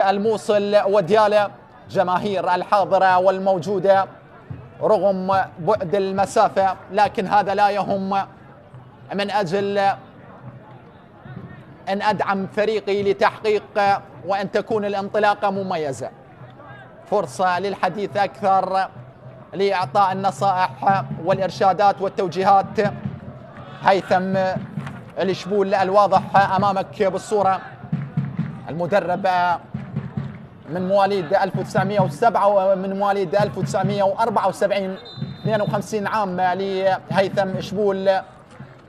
الموصل وديالى، جماهير الحاضرة والموجودة رغم بعد المسافة، لكن هذا لا يهم، من أجل أن أدعم فريقي لتحقيق وأن تكون الانطلاقة مميزة. فرصة للحديث أكثر، لإعطاء النصائح والإرشادات والتوجيهات. هيثم الشبول الواضح أمامك بالصورة، المدرب من مواليد 1907 ومن مواليد 1974، 52 عام لهيثم شبول.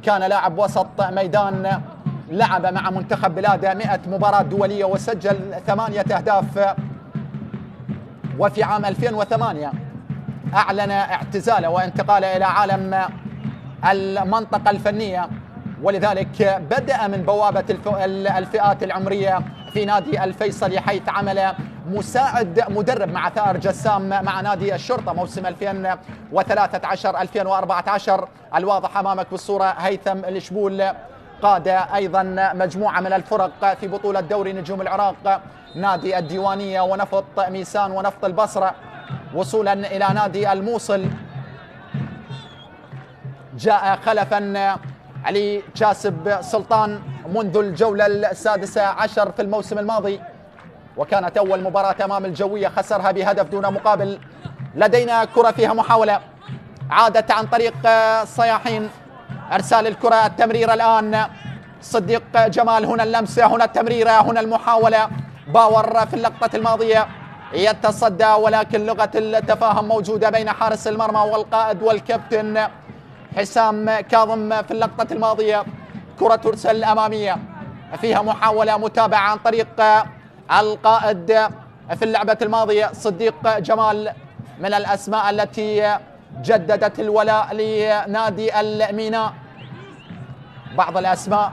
كان لاعب وسط ميدان، لعب مع منتخب بلاده 100 مباراة دولية وسجل 8 أهداف. وفي عام 2008 أعلن اعتزاله وانتقاله إلى عالم المنطقة الفنية، ولذلك بدأ من بوابة الفئات العمرية في نادي الفيصلي، حيث عمل مساعد مدرب مع ثائر جسام مع نادي الشرطة موسم 2013-2014. الواضح أمامك بالصورة هيثم الشبول قاد أيضا مجموعة من الفرق في بطولة دوري نجوم العراق، نادي الديوانية ونفط ميسان ونفط البصرة، وصولا إلى نادي الموصل. جاء خلفا علي جاسب سلطان منذ الجولة 16 في الموسم الماضي، وكانت أول مباراة أمام الجوية خسرها بهدف دون مقابل. لدينا كرة فيها محاولة، عادت عن طريق صياحين. أرسال الكرة، التمريرة الآن صديق جمال، هنا اللمسة، هنا التمريرة، هنا المحاولة. باور في اللقطة الماضية يتصدى، ولكن لغة التفاهم موجودة بين حارس المرمى والقائد والكابتن حسام كاظم. في اللقطة الماضية كرة ترسل أمامية، فيها محاولة متابعة عن طريق القائد. في اللعبة الماضية صديق جمال من الأسماء التي جددت الولاء لنادي الميناء. بعض الأسماء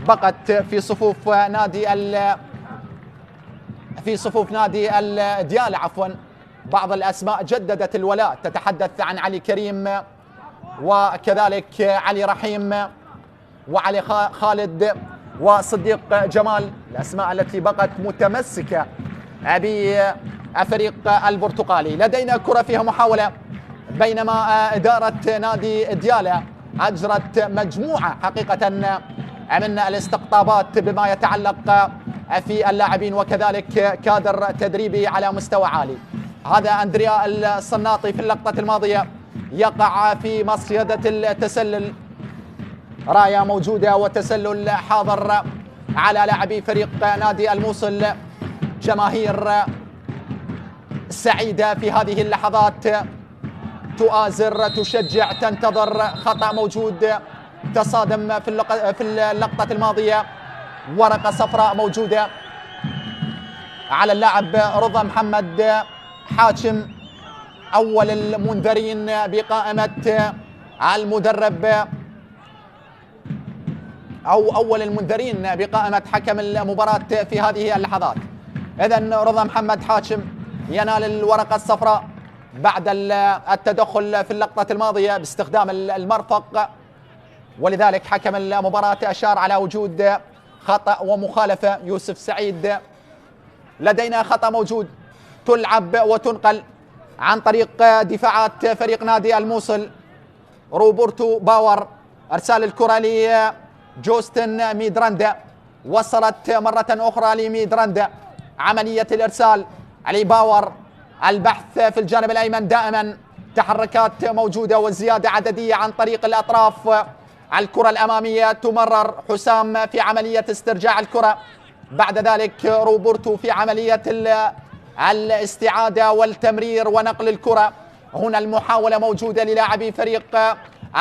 بقت في صفوف نادي الديالى عفوا، بعض الأسماء جددت الولاء. تتحدث عن علي كريم وكذلك علي رحيم وعلي خالد وصديق جمال، الأسماء التي بقت متمسكة بفريق البرتقالي. لدينا كرة فيها محاولة، بينما إدارة نادي ديالى أجرت مجموعة حقيقة من الاستقطابات بما يتعلق في اللاعبين وكذلك كادر تدريبي على مستوى عالي. هذا أندريا الصناطي في اللقطة الماضية يقع في مصيدة التسلل، راية موجودة وتسلل حاضر على لاعبي فريق نادي الموصل. جماهير سعيدة في هذه اللحظات، تؤازر، تشجع، تنتظر. خطأ موجود، تصادم في اللقطة الماضية، ورقة صفراء موجودة على اللاعب رضا محمد حاتم، أول المنذرين بقائمة المدرب أو أول المنذرين بقائمة حكم المباراة في هذه اللحظات. إذن رضا محمد حاتم ينال الورقة الصفراء بعد التدخل في اللقطة الماضية باستخدام المرفق، ولذلك حكم المباراة أشار على وجود خطأ ومخالفة. يوسف سعيد، لدينا خطأ موجود، تلعب وتنقل عن طريق دفاعات فريق نادي الموصل. روبرتو باور، أرسال الكرة لجوستن ميدراندا، وصلت مرة أخرى لميدراندا، عملية الإرسال علي باور. البحث في الجانب الأيمن دائما، تحركات موجودة وزيادة عددية عن طريق الأطراف. الكرة الأمامية تمرر، حسام في عملية استرجاع الكرة، بعد ذلك روبرتو في عملية الاستعادة والتمرير ونقل الكرة. هنا المحاولة موجودة للاعبي فريق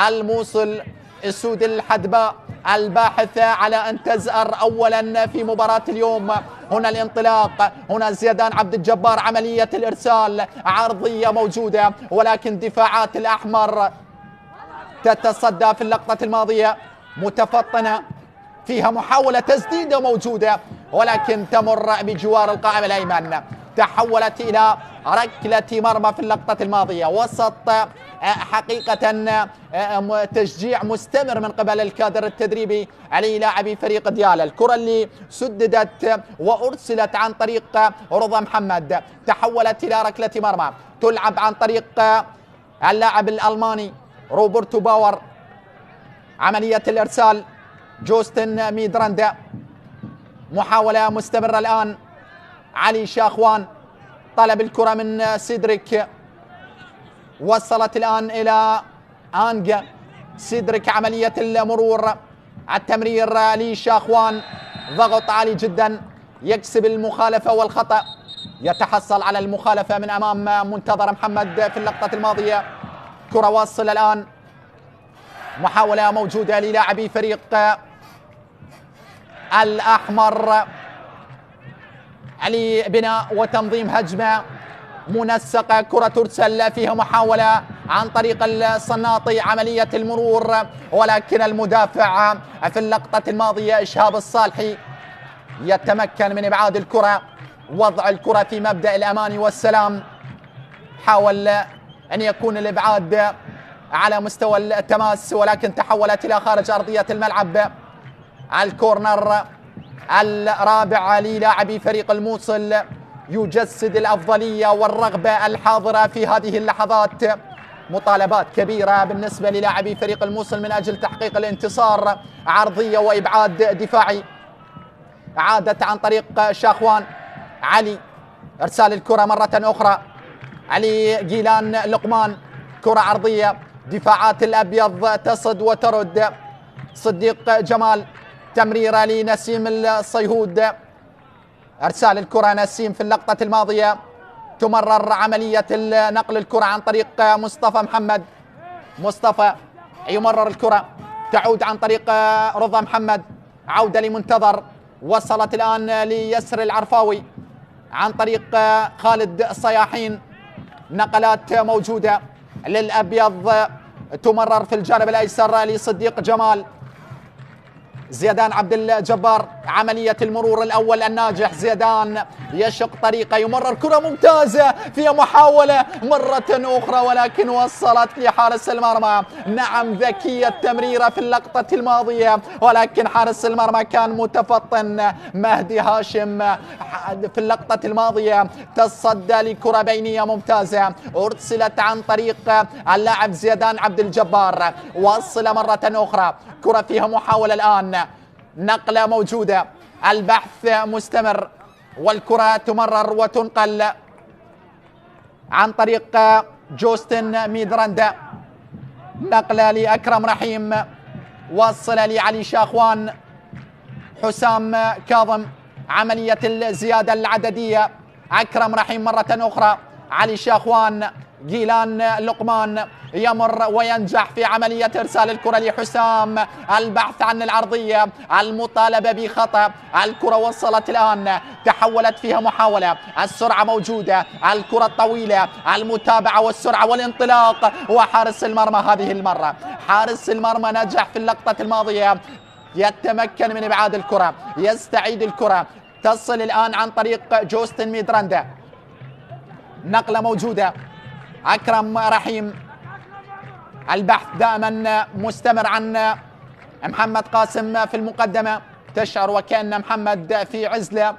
الموصل. السود الحدباء الباحثة على أن تزأر أولا في مباراة اليوم. هنا الانطلاق، هنا زيدان عبد الجبار، عملية الإرسال، عرضية موجودة، ولكن دفاعات الأحمر تتصدى في اللقطة الماضية، متفطنة، فيها محاولة تسديدة موجودة، ولكن تمر بجوار القائم الأيمن. تحولت إلى ركلة مرمى في اللقطة الماضية. وسط حقيقة تشجيع مستمر من قبل الكادر التدريبي على لاعبي فريق ديالا. الكرة اللي سددت وأرسلت عن طريق رضا محمد تحولت إلى ركلة مرمى تلعب عن طريق اللاعب الألماني روبرتو باور. عملية الإرسال جوستن ميدراندا، محاولة مستمرة الآن. علي شاخوان طلب الكرة من سيدريك، وصلت الآن إلى أنجا. سيدريك عملية المرور، التمرير لشاخوان، ضغط عالي جدا، يكسب المخالفة والخطأ، يتحصل على المخالفة من أمام منتظر محمد في اللقطة الماضية. كرة واصلة الآن، محاولة موجودة للاعبي فريق الأحمر علي بناء وتنظيم هجمة منسقة. كرة ترسل فيها محاولة عن طريق الصناطي، عملية المرور، ولكن المدافع في اللقطة الماضية إشهاب الصالحي يتمكن من إبعاد الكرة، وضع الكرة في مبدأ الأمان والسلام. حاول أن يكون الإبعاد على مستوى التماس، ولكن تحولت إلى خارج أرضية الملعب. الكورنر الرابع للاعبي فريق الموصل يجسد الأفضلية والرغبة الحاضرة في هذه اللحظات. مطالبات كبيرة بالنسبة للاعبي فريق الموصل من أجل تحقيق الانتصار، عرضية وإبعاد دفاعي. عادت عن طريق شاخوان. علي إرسال الكرة مرة أخرى، علي جيلان لقمان، كرة عرضية، دفاعات الأبيض تصد وترد. صديق جمال، تمريرة لنسيم الصيهود، إرسال الكرة نسيم في اللقطة الماضية. تمرر عملية نقل الكرة عن طريق مصطفى محمد. مصطفى يمرر الكرة، تعود عن طريق رضا محمد، عودة لمنتظر، وصلت الآن ليسر العرفاوي عن طريق خالد الصياحين. نقلات موجودة للأبيض، تمرر في الجانب الأيسر لصديق جمال. زيدان عبد الجبار، عملية المرور الأول الناجح. زيدان يشق طريقه، يمرر كرة ممتازة، فيها محاولة مرة أخرى ولكن وصلت لحارس المرمى. نعم، ذكية تمريرة في اللقطة الماضية، ولكن حارس المرمى كان متفطن. مهدي هاشم في اللقطة الماضية تصدى لكرة بينية ممتازة، أرسلت عن طريق اللاعب زيدان عبد الجبار. وصل مرة أخرى، كرة فيها محاولة الآن، نقلة موجودة، البحث مستمر، والكرة تمرر وتنقل عن طريق جوستن ميدراندا. نقلة لأكرم رحيم، وصل لعلي شاخوان. حسام كاظم، عملية الزيادة العددية. أكرم رحيم مرة أخرى، علي شاخوان، جيلان لقمان يمر وينجح في عملية إرسال الكرة لحسام. البحث عن العرضية، المطالبة بخطأ. الكرة وصلت الآن، تحولت فيها محاولة، السرعة موجودة، الكرة الطويلة، المتابعة والسرعة والانطلاق. وحارس المرمى هذه المرة، حارس المرمى نجح في اللقطة الماضية، يتمكن من إبعاد الكرة، يستعيد الكرة. تصل الآن عن طريق جوستن ميدراندا. نقلة موجودة، أكرم رحيم، البحث دائما مستمر عن محمد قاسم في المقدمة. تشعر وكأن محمد في عزلة.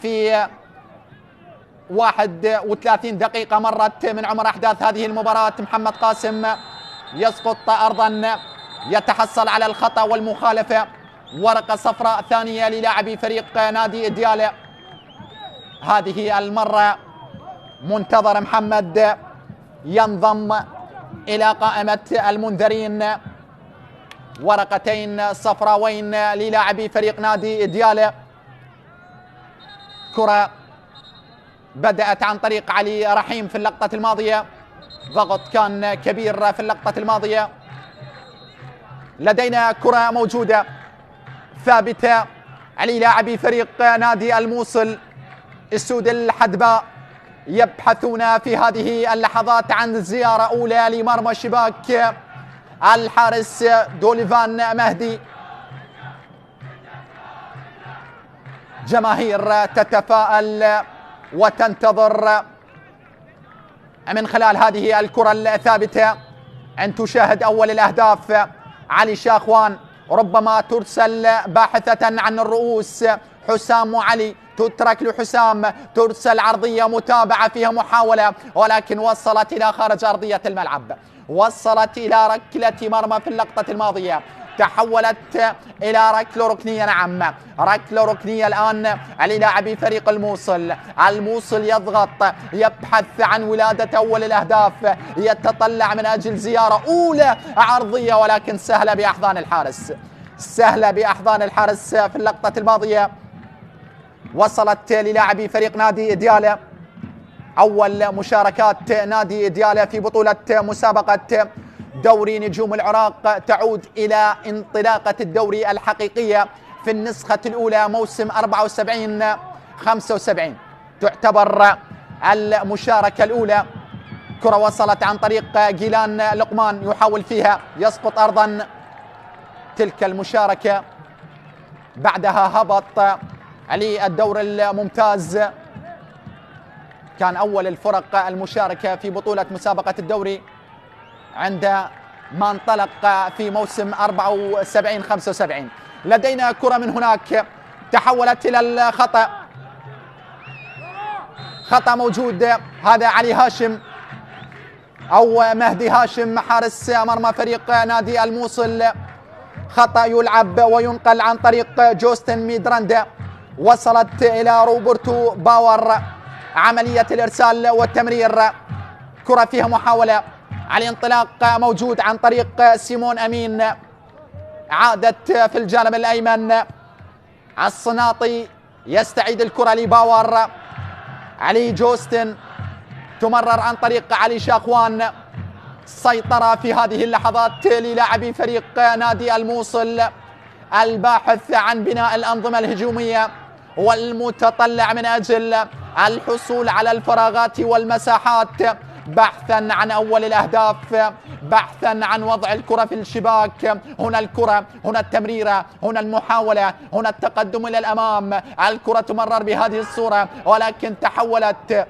في 31 دقيقة مرت من عمر أحداث هذه المباراة. محمد قاسم يسقط أرضا، يتحصل على الخطأ والمخالفة. ورقة صفراء ثانية للاعبي فريق نادي ديالا. هذه المرة منتظر محمد ينضم إلى قائمة المنذرين. ورقتين صفراوين للاعبي فريق نادي ديالا. كرة بدأت عن طريق علي رحيم في اللقطة الماضية، ضغط كان كبير في اللقطة الماضية. لدينا كرة موجودة ثابتة على لاعبي فريق نادي الموصل. السود الحدباء يبحثون في هذه اللحظات عن زيارة أولى لمرمى شباك الحارس دوليفان مهدي. جماهير تتفائل وتنتظر من خلال هذه الكرة الثابتة أن تشاهد أول الأهداف. علي شاخوان ربما ترسل باحثة عن الرؤوس، حسام وعلي تترك لحسام، ترسل عرضية متابعة فيها محاولة ولكن وصلت إلى خارج أرضية الملعب، وصلت إلى ركلة مرمى في اللقطة الماضية، تحولت إلى ركلة ركنية. نعم ركلة ركنية الآن للاعبي فريق الموصل. الموصل يضغط، يبحث عن ولادة أول الأهداف، يتطلع من أجل زيارة أولى عرضية ولكن سهلة بأحضان الحارس، سهلة بأحضان الحارس في اللقطة الماضية. وصلت للاعبي فريق نادي ديالى، أول مشاركات نادي ديالى في بطولة مسابقة دوري نجوم العراق تعود إلى انطلاقة الدوري الحقيقية في النسخة الأولى موسم 74-75. تعتبر المشاركة الأولى. كرة وصلت عن طريق جيلان لقمان يحاول فيها، يسقط أرضا. تلك المشاركة بعدها هبط للدور الممتاز. كان أول الفرق المشاركة في بطولة مسابقة الدوري عندما انطلق في موسم 74-75. لدينا كرة من هناك تحولت إلى الخطأ، خطأ موجود. هذا علي هاشم أو مهدي هاشم حارس مرمى فريق نادي الموصل. خطأ يلعب وينقل عن طريق جوستن ميدراندا، وصلت إلى روبرتو باور. عملية الإرسال والتمرير، كرة فيها محاولة على الانطلاق موجود عن طريق سيمون أمين. عادت في الجانب الأيمن، الصناطي يستعيد الكرة لباور. علي جوستن تمرر عن طريق علي شاخوان. سيطرة في هذه اللحظات للاعبي فريق نادي الموصل، الباحث عن بناء الأنظمة الهجومية والمتطلع من أجل الحصول على الفراغات والمساحات، بحثا عن أول الأهداف، بحثا عن وضع الكرة في الشباك. هنا الكرة، هنا التمريرة، هنا المحاولة، هنا التقدم إلى الأمام. الكرة تمرر بهذه الصورة ولكن تحولت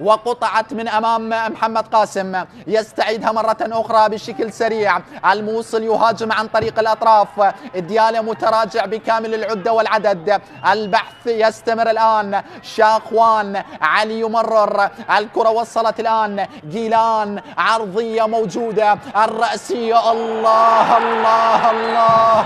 وقطعت من أمام محمد قاسم، يستعيدها مرة أخرى بشكل سريع. الموصل يهاجم عن طريق الأطراف، ديالى متراجع بكامل العدة والعدد. البحث يستمر الآن. شاخوان، علي يمرر، الكرة وصلت الآن. جيلان، عرضية موجودة، الرأسية. الله الله الله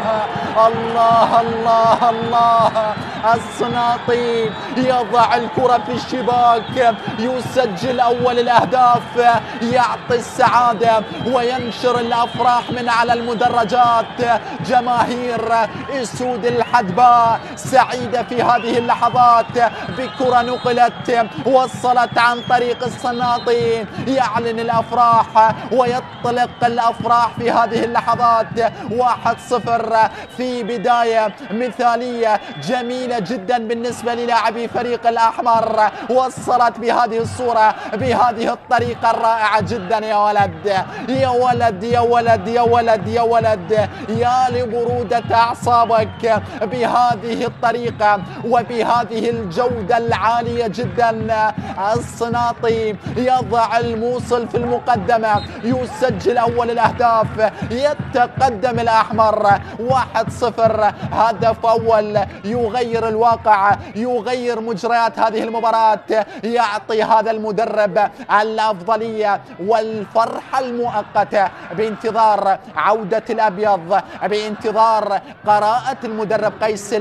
الله الله الله. الصناطي يضع الكرة في الشباك، يسجل أول الأهداف، يعطي السعادة وينشر الأفراح من على المدرجات. جماهير اسود الحدباء سعيدة في هذه اللحظات بكرة نقلت، وصلت عن طريق الصناطي، يعلن الأفراح ويطلق الأفراح في هذه اللحظات. 1-0 في بداية مثالية جميلة جدا بالنسبة للاعبي فريق الأحمر. وصلت بهذه الصورة بهذه الطريقة الرائعة جدا. يا ولد يا ولد يا ولد يا ولد يا ولد، يا لبرودة أعصابك بهذه الطريقة وبهذه الجودة العالية جدا. الصناطي يضع الموصل في المقدمة، يسجل أول الأهداف، يتقدم الأحمر 1-0. هدف أول يغير الواقع، يغير مجريات هذه المباراة، يعطي هذا المدرب الأفضلية والفرحة المؤقتة بانتظار عودة الأبيض، بانتظار قراءة المدرب قيس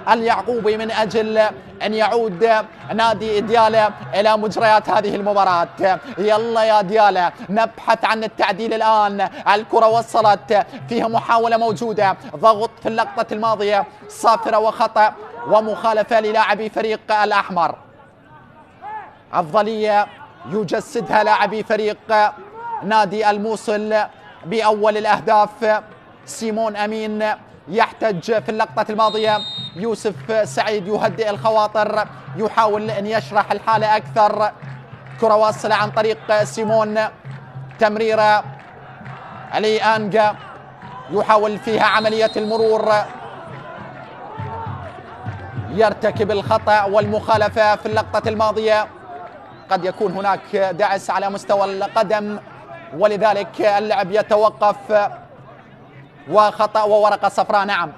اليعقوبي من أجل أن يعود نادي ديالى إلى مجريات هذه المباراة. يلا يا ديالى نبحث عن التعديل الآن. الكرة وصلت، فيها محاولة موجودة، ضغط في اللقطة الماضية، صافرة وخطأ ومخالفة للاعبي فريق الأحمر. أفضلية يجسدها لاعبي فريق نادي الموصل بأول الأهداف. سيمون أمين يحتج في اللقطة الماضية. يوسف سعيد يهدئ الخواطر، يحاول أن يشرح الحالة أكثر. كرة واصلة عن طريق سيمون، تمريرة لأنجا يحاول فيها عملية المرور. يرتكب الخطأ والمخالفة في اللقطة الماضية. قد يكون هناك دعس على مستوى القدم ولذلك اللعب يتوقف، وخطأ وورقة صفراء. نعم،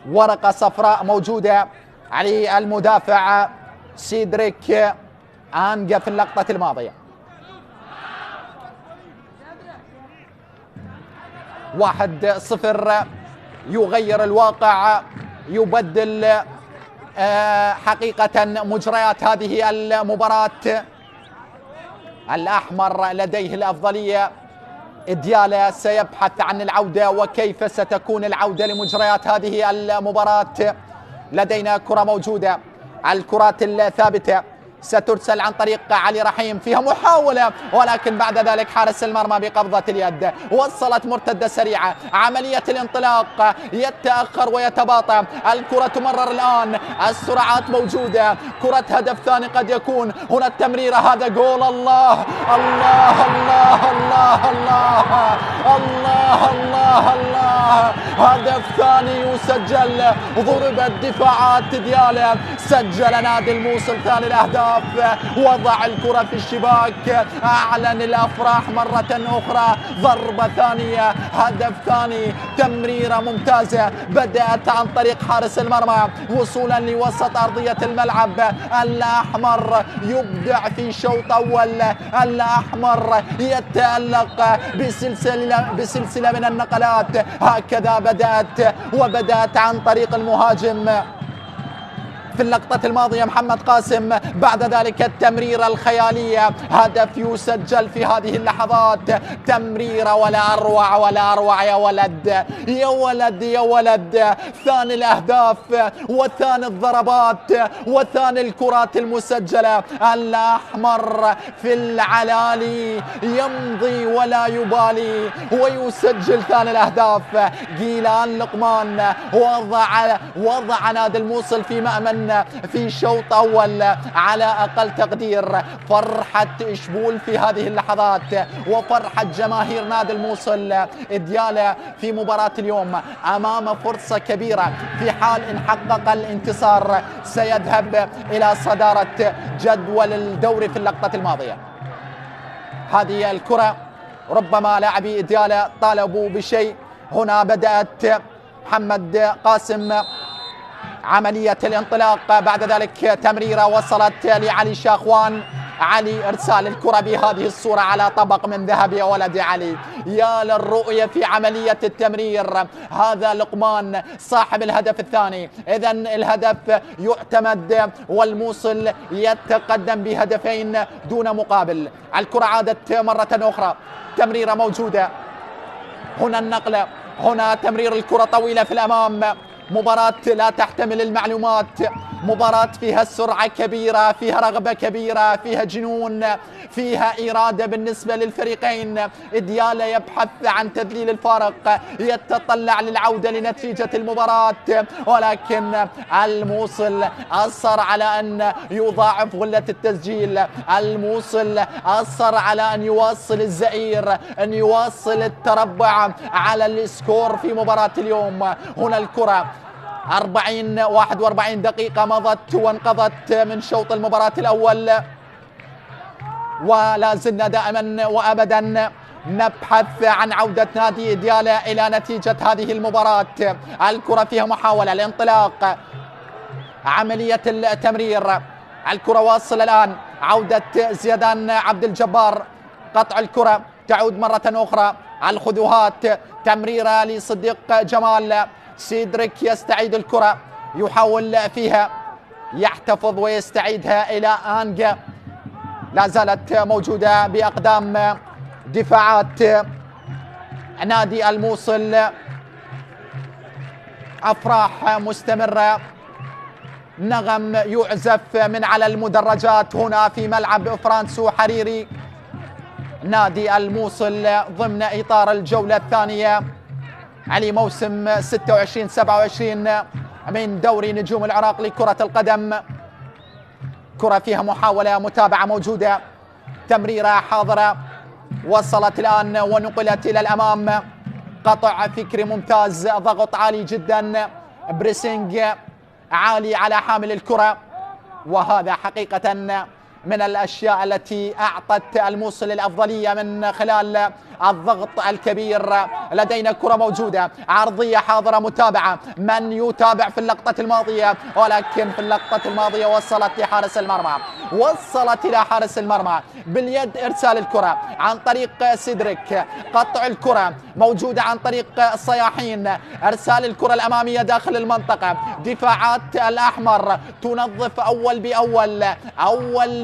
ورقة صفراء موجودة على المدافع سيدريك آنجا في اللقطة الماضية. 1-0 يغير الواقع، يبدل حقيقة مجريات هذه المباراة. الأحمر لديه الأفضلية، ديالا سيبحث عن العودة وكيف ستكون العودة لمجريات هذه المباراة. لدينا كرة موجودة، الكرات الثابتة سترسل عن طريق علي رحيم، فيها محاولة ولكن بعد ذلك حارس المرمى بقبضة اليد. وصلت مرتدة سريعة، عملية الانطلاق يتأخر ويتباطأ، الكرة تمرر الآن، السرعات موجودة، كرة هدف ثاني قد يكون هنا. التمريرة، هذا جول. الله الله الله الله الله الله الله الله، هدف ثاني يسجل. ضربت دفاعات ديالا، سجل نادي الموصل ثاني الأهداف، وضع الكرة في الشباك، أعلن الأفراح مرة أخرى. ضربة ثانية، هدف ثاني، تمريرة ممتازة بدأت عن طريق حارس المرمى وصولا لوسط أرضية الملعب. الأحمر يبدع في شوط أول، الأحمر يتألق بسلسلة من النقلات. هكذا بدأت عن طريق المهاجم في اللقطة الماضية محمد قاسم، بعد ذلك التمريرة الخيالية، هدف يسجل في هذه اللحظات. تمريرة ولا أروع ولا أروع، يا ولد يا ولد يا ولد. ثاني الأهداف وثاني الضربات وثاني الكرات المسجلة. الأحمر في العلالي يمضي ولا يبالي ويسجل ثاني الأهداف. جيلان لقمان وضع نادي الموصل في مأمن في شوط أول على أقل تقدير. فرحة شبول في هذه اللحظات وفرحة جماهير نادي الموصل. ديالا في مباراة اليوم أمام فرصة كبيرة، في حال إن حقق الانتصار سيذهب إلى صدارة جدول الدوري في اللقطة الماضية. هذه الكرة ربما لاعبي ديالا طالبوا بشيء. هنا بدأت محمد قاسم عملية الانطلاق، بعد ذلك تمريرة وصلت لعلي شاخوان. علي ارسال الكرة بهذه الصورة على طبق من ذهب، يا ولد علي، يا للرؤية في عملية التمرير. هذا لقمان صاحب الهدف الثاني، إذا الهدف يعتمد والموصل يتقدم بهدفين دون مقابل. الكرة عادت مرة أخرى، تمريرة موجودة، هنا النقلة، هنا تمرير الكرة طويلة في الأمام. مباراة لا تحتمل المعلومات، مباراة فيها سرعة كبيرة، فيها رغبة كبيرة، فيها جنون، فيها إرادة بالنسبة للفريقين. ديالا يبحث عن تذليل الفارق، يتطلع للعودة لنتيجة المباراة، ولكن الموصل أصر على أن يضاعف غلة التسجيل. الموصل أصر على أن يواصل الزئير، أن يواصل التربع على السكور في مباراة اليوم. هنا الكرة 41 دقيقة مضت وانقضت من شوط المباراة الأول، ولا زلنا دائما وأبدا نبحث عن عودة نادي ديالا إلى نتيجة هذه المباراة. الكرة فيها محاولة الانطلاق، عملية التمرير، الكرة واصلة الآن، عودة زيدان عبد الجبار، قطع الكرة تعود مرة أخرى، الخذوهات، تمريرة لصديق جمال. سيدريك يستعيد الكرة، يحاول فيها، يحتفظ ويستعيدها إلى آنجا. لا زالت موجودة بأقدام دفاعات نادي الموصل. أفراح مستمرة، نغم يعزف من على المدرجات هنا في ملعب فرانسو حريري. نادي الموصل ضمن إطار الجولة الثانية على موسم 26-27 من دوري نجوم العراق لكرة القدم. كرة فيها محاولة، متابعة موجودة، تمريرة حاضرة، وصلت الآن ونقلت إلى الأمام. قطع فكري ممتاز، ضغط عالي جدا، بريسنج عالي على حامل الكرة، وهذا حقيقة من الأشياء التي أعطت الموصل الأفضلية من خلال الضغط الكبير. لدينا كرة موجودة عرضية حاضرة متابعة، من يتابع في اللقطة الماضية، ولكن في اللقطة الماضية وصلت لحارس المرمى، وصلت إلى حارس المرمى باليد. إرسال الكرة عن طريق سيدريك، قطع الكرة موجودة عن طريق صياحين، إرسال الكرة الأمامية داخل المنطقة. دفاعات الأحمر تنظف أول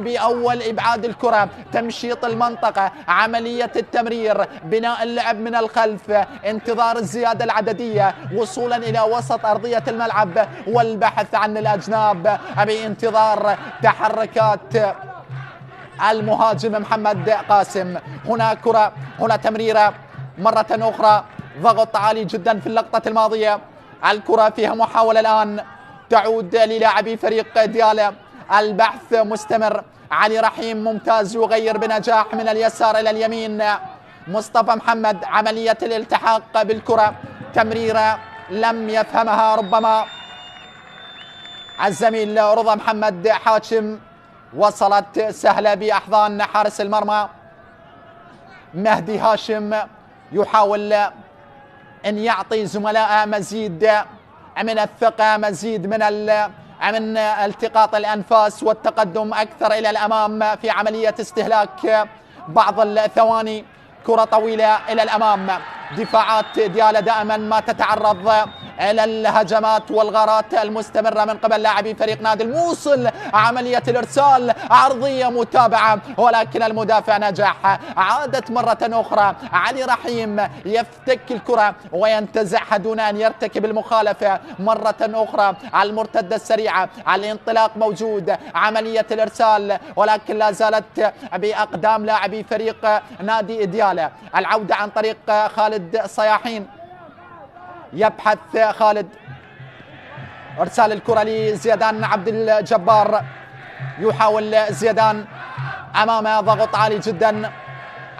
بأول إبعاد الكرة، تمشيط المنطقة، عملية التمرير، بناء اللعب من الخلف، انتظار الزيادة العددية وصولا إلى وسط أرضية الملعب والبحث عن الأجناب بانتظار تحركات المهاجم محمد قاسم. هنا كرة، هنا تمريرة مرة أخرى، ضغط عالي جدا في اللقطة الماضية. الكرة فيها محاولة الآن تعود للاعبي فريق ديالا، البحث مستمر. علي رحيم ممتاز، يغير بنجاح من اليسار إلى اليمين. مصطفى محمد، عملية الالتحاق بالكرة، تمريرة لم يفهمها ربما الزميل رضا محمد حاشم، وصلت سهلة بأحضان حارس المرمى. مهدي هاشم يحاول أن يعطي زملائه مزيد من الثقة، مزيد من التقاط الأنفاس والتقدم أكثر إلى الأمام في عملية استهلاك بعض الثواني. كرة طويلة إلى الأمام، دفاعات ديالا دائما ما تتعرض إلى الهجمات والغارات المستمرة من قبل لاعبي فريق نادي الموصل. عملية الإرسال عرضية متابعة، ولكن المدافع نجح. عادت مرة أخرى علي رحيم يفتك الكرة وينتزعها دون أن يرتكب المخالفة. مرة أخرى على المرتدة السريعة، على الانطلاق موجود، عملية الإرسال، ولكن لا زالت بأقدام لاعبي فريق نادي ديالا. العودة عن طريق خالد صياحين، يبحث خالد، ارسال الكرة لزيدان عبد الجبار، يحاول زيدان امامه، ضغط عالي جدا.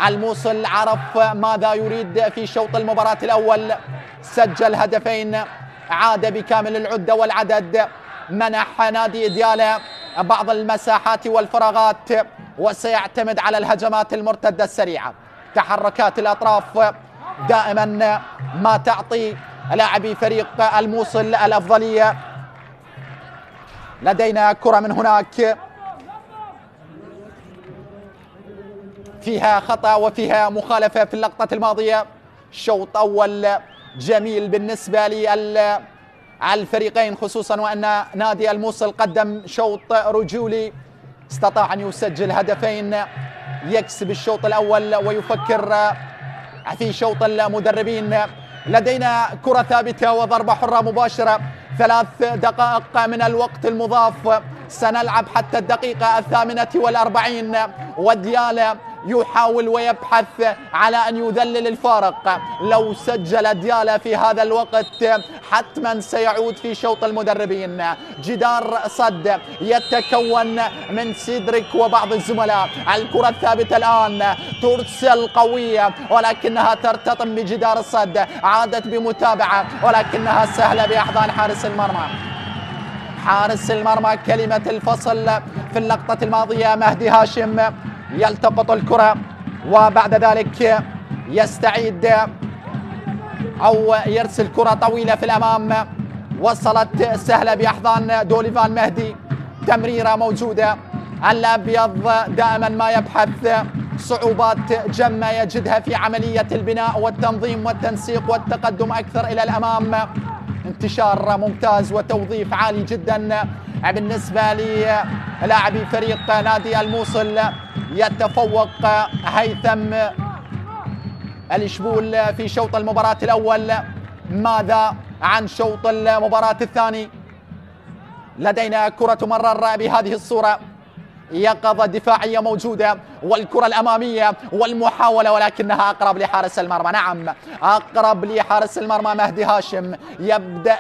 الموصل عرف ماذا يريد في شوط المباراة الاول، سجل هدفين، عاد بكامل العدة والعدد، منح نادي ديالا بعض المساحات والفراغات، وسيعتمد على الهجمات المرتدة السريعة. تحركات الأطراف دائما ما تعطي لاعبي فريق الموصل الأفضلية. لدينا كرة من هناك فيها خطأ وفيها مخالفة في اللقطة الماضية. شوط أول جميل بالنسبة للفريقين، خصوصا وأن نادي الموصل قدم شوط رجولي، استطاع أن يسجل هدفين، يكسب الشوط الأول ويفكر في شوط المدربين. لدينا كرة ثابتة وضربة حرة مباشرة، 3 دقائق من الوقت المضاف، سنلعب حتى الدقيقة 48 وديالا يحاول ويبحث على أن يذلل الفارق. لو سجل ديالا في هذا الوقت حتما سيعود في شوط المدربين. جدار صد يتكون من سيدريك وبعض الزملاء. الكرة الثابتة الآن ترسل قوية، ولكنها ترتطم بجدار الصد، عادت بمتابعة ولكنها سهلة بأحضان حارس المرمى. حارس المرمى كلمة الفصل في اللقطة الماضية. مهدي هاشم يلتقط الكرة وبعد ذلك يستعيد أو يرسل كرة طويلة في الأمام، وصلت سهلة بأحضان دوليفان مهدي. تمريرة موجودة، الأبيض دائما ما يبحث صعوبات جمة يجدها في عملية البناء والتنظيم والتنسيق والتقدم أكثر إلى الأمام. انتشار ممتاز وتوظيف عالي جدا بالنسبة للاعبي فريق نادي الموصل. يتفوق هيثم الشبول في شوط المباراة الأول. ماذا عن شوط المباراة الثاني؟ لدينا كرة تمرر بهذه الصورة، يقظة دفاعية موجودة، والكرة الأمامية والمحاولة ولكنها أقرب لحارس المرمى. نعم أقرب لحارس المرمى مهدي هاشم. يبدأ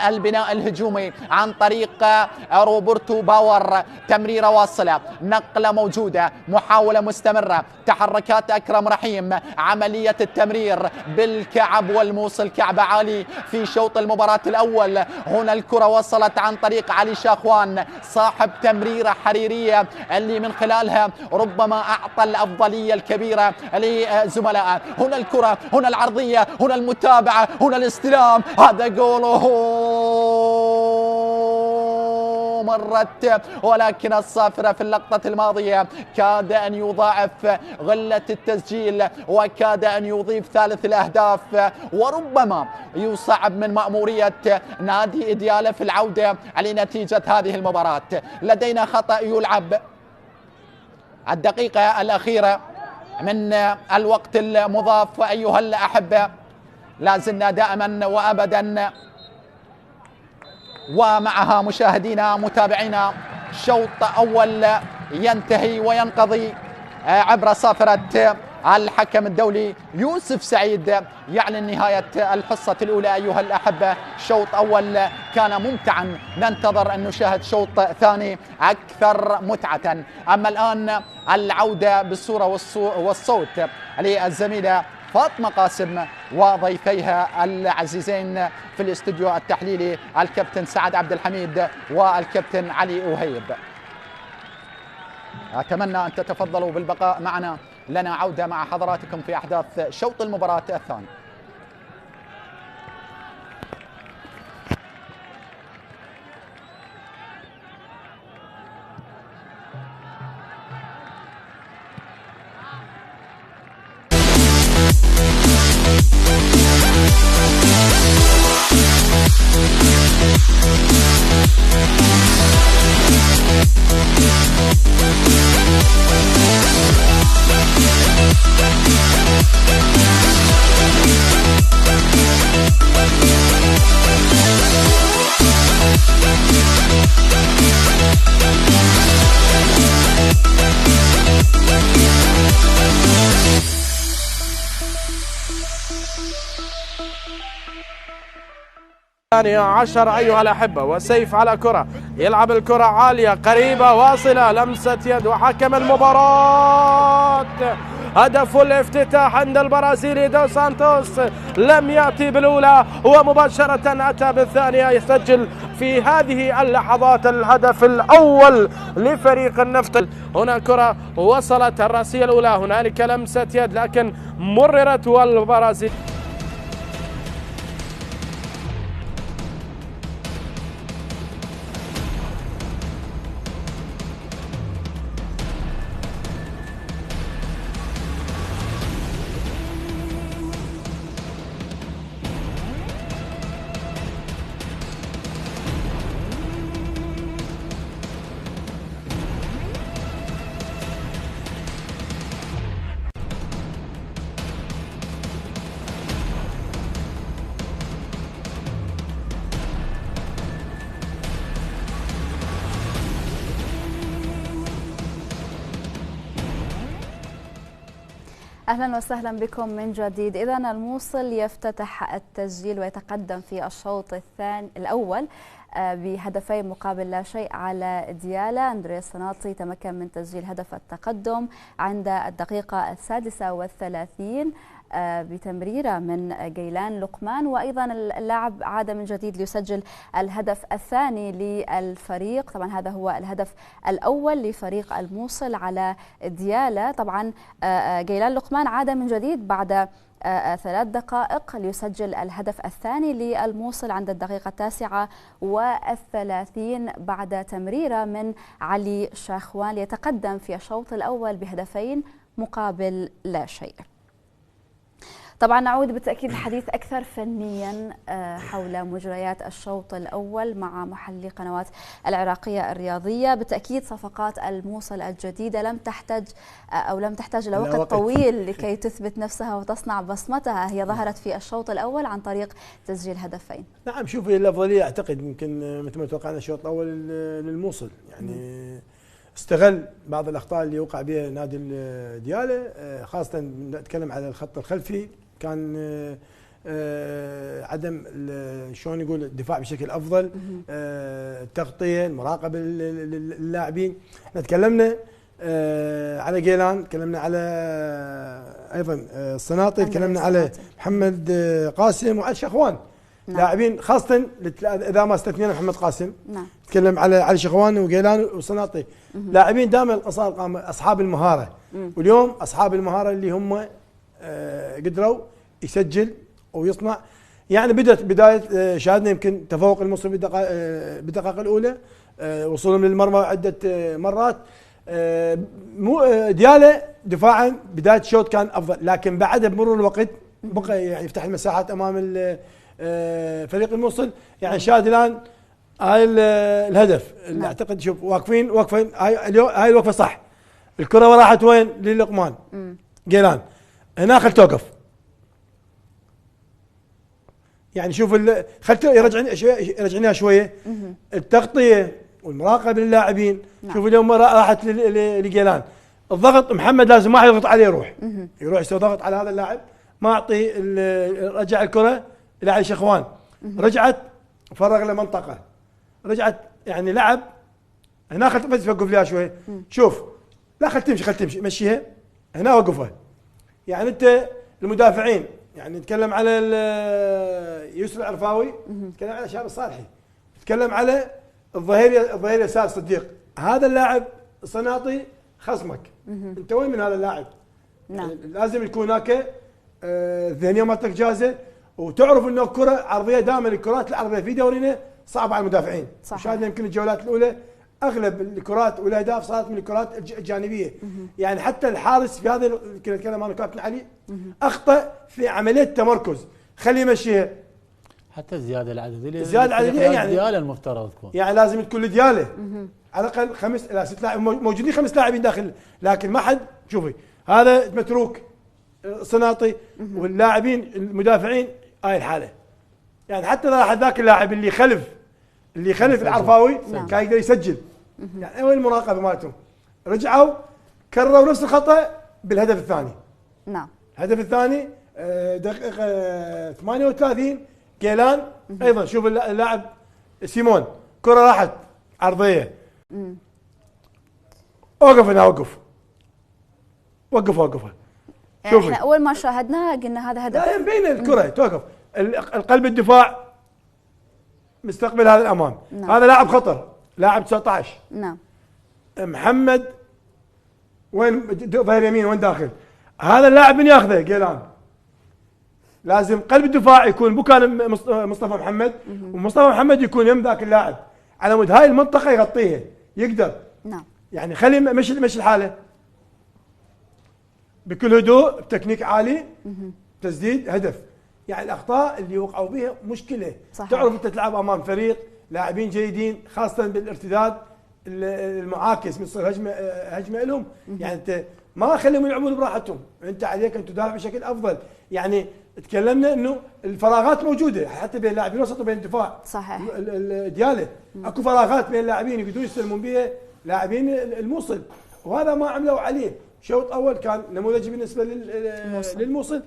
البناء الهجومي عن طريق روبرتو باور. تمريرة واصلة، نقلة موجودة، محاولة مستمرة، تحركات أكرم رحيم، عملية التمرير بالكعب والموصل كعب عالي في شوط المباراة الأول. هنا الكرة وصلت عن طريق علي شاخوان صاحب تمريرة حريرية اللي من خلالها ربما أعطى الأفضلية الكبيرة لزملائه. هنا الكرة، هنا العرضية، هنا المتابعة، هنا الاستلام. هذا جوله مرت، ولكن الصافرة في اللقطة الماضية كاد أن يضاعف غلة التسجيل وكاد أن يضيف ثالث الأهداف، وربما يصعب من مأمورية نادي إديالة في العودة على نتيجة هذه المباراة. لدينا خطأ يلعب الدقيقة الأخيرة من الوقت المضاف. أيها الأحبة، لازلنا دائما وأبدا ومعها مشاهدينا متابعينا شوط أول ينتهي وينقضي عبر صافرة الحكم الدولي يوسف سعيد يعلن نهاية الحصة الأولى. أيها الأحبة، شوط أول كان ممتعا، ننتظر أن نشاهد شوط ثاني أكثر متعة. أما الآن العودة بالصورة والصوت للزميلة فاطمة قاسم وضيفيها العزيزين في الاستوديو التحليلي الكابتن سعد عبد الحميد والكابتن علي أوهيب. أتمنى أن تتفضلوا بالبقاء معنا، لنا عودة مع حضراتكم في أحداث شوط المباراة الثاني. الثانية عشر أيها الأحبة، وسيف على كرة، يلعب الكرة عالية قريبة واصلة، لمسة يد وحكم المباراة. هدف الافتتاح عند البرازيلي دو سانتوس لم يأتي بالأولى ومباشرة أتى بالثانية، يسجل في هذه اللحظات الهدف الأول لفريق النفط. هنا كرة وصلت الرأسية الأولى، هنالك لمسة يد لكن مررت والبرازيل. أهلا وسهلا بكم من جديد. إذا الموصل يفتتح التسجيل ويتقدم في الشوط الأول بهدفين مقابل لا شيء على ديالا. أندريا صناطي تمكن من تسجيل هدف التقدم عند الدقيقة 36 بتمريرة من جيلان لقمان، وأيضا اللاعب عاد من جديد ليسجل الهدف الثاني للفريق. طبعا هذا هو الهدف الأول لفريق الموصل على ديالا. طبعا جيلان لقمان عاد من جديد بعد 3 دقائق ليسجل الهدف الثاني للموصل عند الدقيقة 39 بعد تمريرة من علي شاخوان ليتقدم في الشوط الأول بهدفين مقابل لا شيء. طبعا نعود بالتأكيد الحديث أكثر فنيا حول مجريات الشوط الأول مع محللي قنوات العراقية الرياضية. بالتأكيد صفقات الموصل الجديدة لم تحتاج إلى وقت طويل لكي تثبت نفسها وتصنع بصمتها. هي ظهرت في الشوط الأول عن طريق تسجيل هدفين. نعم، شوفي الأفضلية أعتقد يمكن مثل ما توقعنا الشوط الأول للموصل، يعني استغل بعض الاخطاء اللي وقع بها نادي دياله، خاصه نتكلم على الخط الخلفي. كان عدم شلون يقول الدفاع بشكل افضل، التغطيه، المراقبه للاعبين. احنا تكلمنا على جيلان، تكلمنا على ايضا الصناطي، تكلمنا على محمد قاسم وعلى شخوان. لاعبين خاصه اذا ما استثنينا محمد قاسم، تكلم على شخوان وجيلان وصناطي، لاعبين دائما القصار القامه اصحاب المهاره. واليوم اصحاب المهاره اللي هم قدروا يسجل ويصنع. يعني بدت بدايه شاهدنا يمكن تفوق المصري بالدقائق الاولى، وصولهم للمرمى عده مرات. دياله دفاعا بدايه الشوط كان افضل، لكن بعد بمرور الوقت بقى يعني يفتح المساحات امام فريق الموصل. يعني شاهد الان هاي الهدف اللي اعتقد شوف واقفين هاي الوقفه صح. الكره راحت وين؟ للقمان جيلان، هنا خل توقف. يعني شوف خلته يرجعناها شويه. التغطيه والمراقبه للاعبين. شوف اليوم راحت لجيلان. الضغط محمد لازم ما يضغط عليه، يروح يسوي ضغط على هذا اللاعب، ما اعطي رجع الكره الى علي شخوان، رجعت فرغ له منطقه، رجعت يعني لعب هنا. خلت بس توقف لها شويه. شوف لا خل تمشي مشيها هنا، وقفها. يعني انت المدافعين، يعني نتكلم على يوسف العرفاوي، نتكلم على شاب الصالحي، نتكلم على الظهير يسار صديق. هذا اللاعب صناطي خصمك، انت وين من هذا اللاعب؟ نعم. لازم يكون هناك الذهنيه مالتك جاهزه، وتعرف انه الكره عرضيه. دائما الكرات العرضيه في دورينا صعبه على المدافعين. شاهدنا يمكن الجولات الاولى اغلب الكرات والاهداف صارت من الكرات الجانبيه. يعني حتى الحارس في هذا كنا نتكلم عن كابتن علي اخطا في عمليه التمركز، خليه يمشيها. حتى الزياده العدديه، يعني دياله المفترض تكون، يعني لازم تكون دياله على الاقل 5 إلى 6 لاعب موجودين، 5 لاعبين داخل، لكن ما حد. شوفي هذا متروك صناطي واللاعبين المدافعين هاي الحاله. يعني حتى اذا راح ذاك اللاعب اللي خلف العرفاوي كان يقدر يسجل. يعني وين المراقبه مالتهم؟ رجعوا كرروا نفس الخطا بالهدف الثاني. نعم. الهدف الثاني دقيقه 38 جيلان ايضا. شوف اللاعب سيمون، كره راحت عرضيه، اوقف هنا، وقفها. يعني احنا اول ما شاهدناها قلنا هذا هدف. لا مبين الكره توقف. القلب الدفاع مستقبل هذا الامام. نعم. هذا لاعب خطر، لاعب 19. نعم. محمد وين ظهير يمين، وين داخل؟ هذا اللاعب من ياخذه جيلان. لازم قلب الدفاع يكون بكان مصطفى محمد، ومصطفى محمد يكون يم ذاك اللاعب على مود هاي المنطقه يغطيها يقدر. نعم. يعني خلي مشي الحاله بكل هدوء، بتكنيك عالي، تسديد، هدف. يعني الاخطاء اللي وقعوا بها مشكله. صحيح. تعرف انت تلعب امام فريق لاعبين جيدين، خاصه بالارتداد المعاكس بتصير هجمه لهم. يعني انت ما خليهم يلعبون براحتهم، انت عليك ان تدافع بشكل افضل. يعني تكلمنا انه الفراغات موجوده حتى بين اللاعبين الوسط وبين الدفاع. صحيح. دياله اكو فراغات بين اللاعبين يقدرون يستلمون بها لاعبين الموصل، وهذا ما عملوا عليه. شوط اول كان نموذجي بالنسبه للموصل.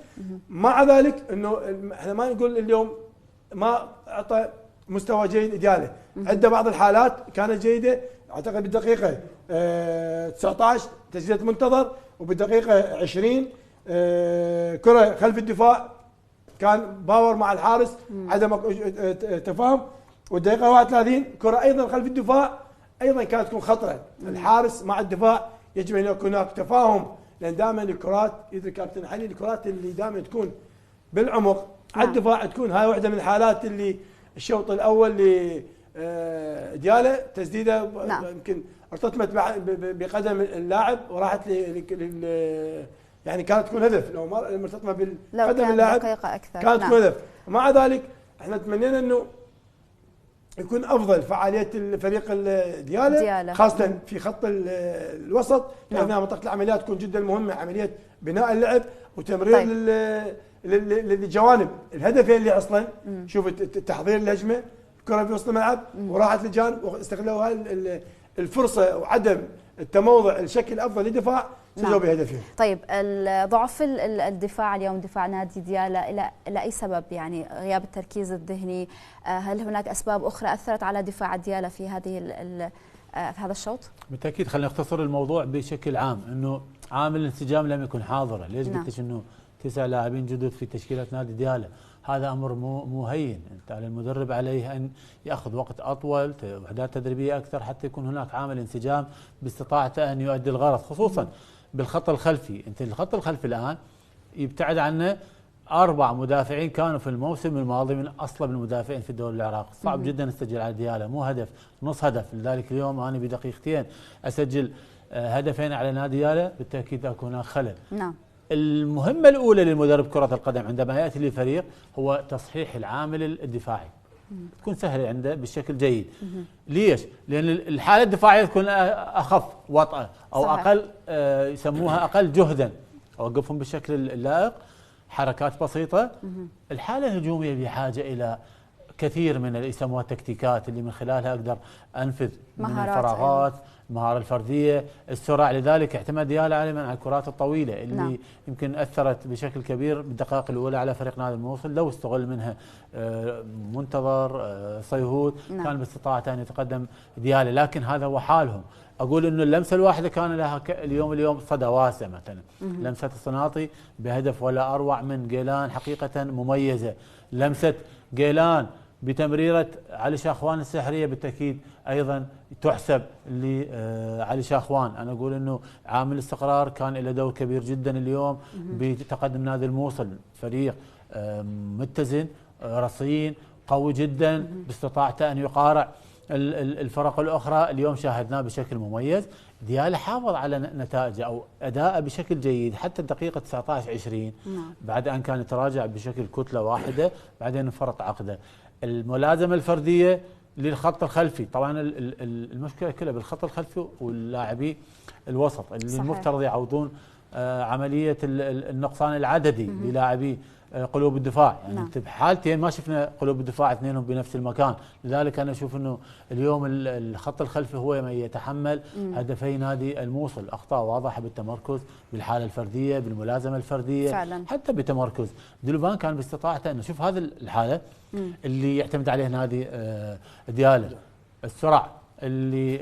مع ذلك انه احنا ما نقول اليوم ما اعطى مستوى جيد دياله، عنده بعض الحالات كانت جيده. اعتقد بالدقيقه 19 تسديده منتظر، وبالدقيقه 20 كره خلف الدفاع كان باور مع الحارس، عدم تفاهم. والدقيقه 31 كره ايضا خلف الدفاع، ايضا كانت تكون خطره. الحارس مع الدفاع يجب ان يكون هناك تفاهم، لان دائما الكرات يدري كابتن علي الكرات اللي دائما تكون بالعمق على الدفاع تكون هاي واحده من الحالات اللي الشوط الاول دياله تسديده يمكن ارتطمت بقدم اللاعب وراحت يعني كانت تكون هدف لو مرتطمه بقدم اللاعب كانت تكون هدف. ومع ذلك احنا تمنينا انه يكون افضل فعاليه الفريق دياله خاصه في خط الوسط، لان منطقه العمليات تكون جدا مهمه، عمليه بناء اللعب وتمرير للجوانب. الهدفين اللي اصلا شوف التحضير الهجمه، الكره في وسط الملعب وراحت للجانب واستغلوا الفرصه وعدم التموضع الشكل الافضل للدفاع سجلوا بهدفين. طيب ضعف الدفاع اليوم، دفاع نادي ديالا الى اي سبب؟ يعني غياب التركيز الذهني، هل هناك اسباب اخرى اثرت على دفاع ديالا في في هذا الشوط؟ بالتاكيد خلينا نختصر الموضوع بشكل عام، انه عامل الانسجام لم يكن حاضرا. ليش قلت لك انه 9 لاعبين جدد في تشكيله نادي ديالا؟ هذا امر مو هين، انت على المدرب عليه ان ياخذ وقت اطول، وحدات تدريبيه اكثر، حتى يكون هناك عامل انسجام باستطاعته ان يؤدي الغرض، خصوصا بالخط الخلفي. انت الخط الخلفي الان يبتعد عنه 4 مدافعين كانوا في الموسم الماضي من اصلب المدافعين في الدوري العراقي، صعب جدا نسجل على ديالا، مو هدف، نص هدف. لذلك اليوم انا بدقيقتين اسجل هدفين على نادي ديالا، بالتاكيد اكون هناك خلل. نعم. المهمة الأولى للمدرب كرة القدم عندما يأتي للفريق هو تصحيح العامل الدفاعي، تكون سهلة عنده بشكل جيد. ليش؟ لأن الحالة الدفاعية تكون أخف وطأة أو صحيح. أقل يسموها أقل جهدا، أوقفهم بالشكل اللائق، حركات بسيطة. الحالة الهجومية بحاجة إلى كثير من اللي يسموها التكتيكات اللي من خلالها أقدر أنفذ من الفراغات، المهارة الفردية، السرعة. لذلك اعتمد ديالا على الكرات الطويلة اللي يمكن أثرت بشكل كبير بالدقائق الأولى على فريق نادي الموصل، لو استغل منها منتظر صيهود كان باستطاعته أن يتقدم ديالا، لكن هذا هو حالهم. أقول إنه اللمسة الواحدة كان لها اليوم صدى واسع، مثلا لمسة الصناطي بهدف ولا أروع من جيلان، حقيقة مميزة. لمسة جيلان بتمريرة علي شاخوان السحرية بالتأكيد أيضا تحسب لعلي شاخوان. أنا أقول أنه عامل الاستقرار كان له دور كبير جدا اليوم بتقدم نادي الموصل، فريق متزن رصين قوي جدا باستطاعته أن يقارع الفرق الأخرى. اليوم شاهدناه بشكل مميز، ديالا حافظ على نتائجه أو أداءه بشكل جيد حتى الدقيقة 19-20 بعد أن كان يتراجع بشكل كتلة واحدة، بعدين انفرط عقده. الملازمة الفردية للخط الخلفي، طبعا المشكلة كلها بالخط الخلفي واللاعبي الوسط اللي صحيح. المفترض يعوضون عملية النقصان العددي للاعبي قلوب الدفاع. يعني انت بحالتين ما شفنا قلوب الدفاع اثنينهم بنفس المكان، لذلك انا اشوف انه اليوم الخط الخلفي هو من يتحمل هدفي نادي الموصل، اخطاء واضحه بالتمركز، بالحاله الفرديه، بالملازمه الفرديه فعلا. حتى بتمركز دلوفان كان باستطاعته انه شوف هذه الحاله اللي يعتمد عليه نادي ديالا، السرعه اللي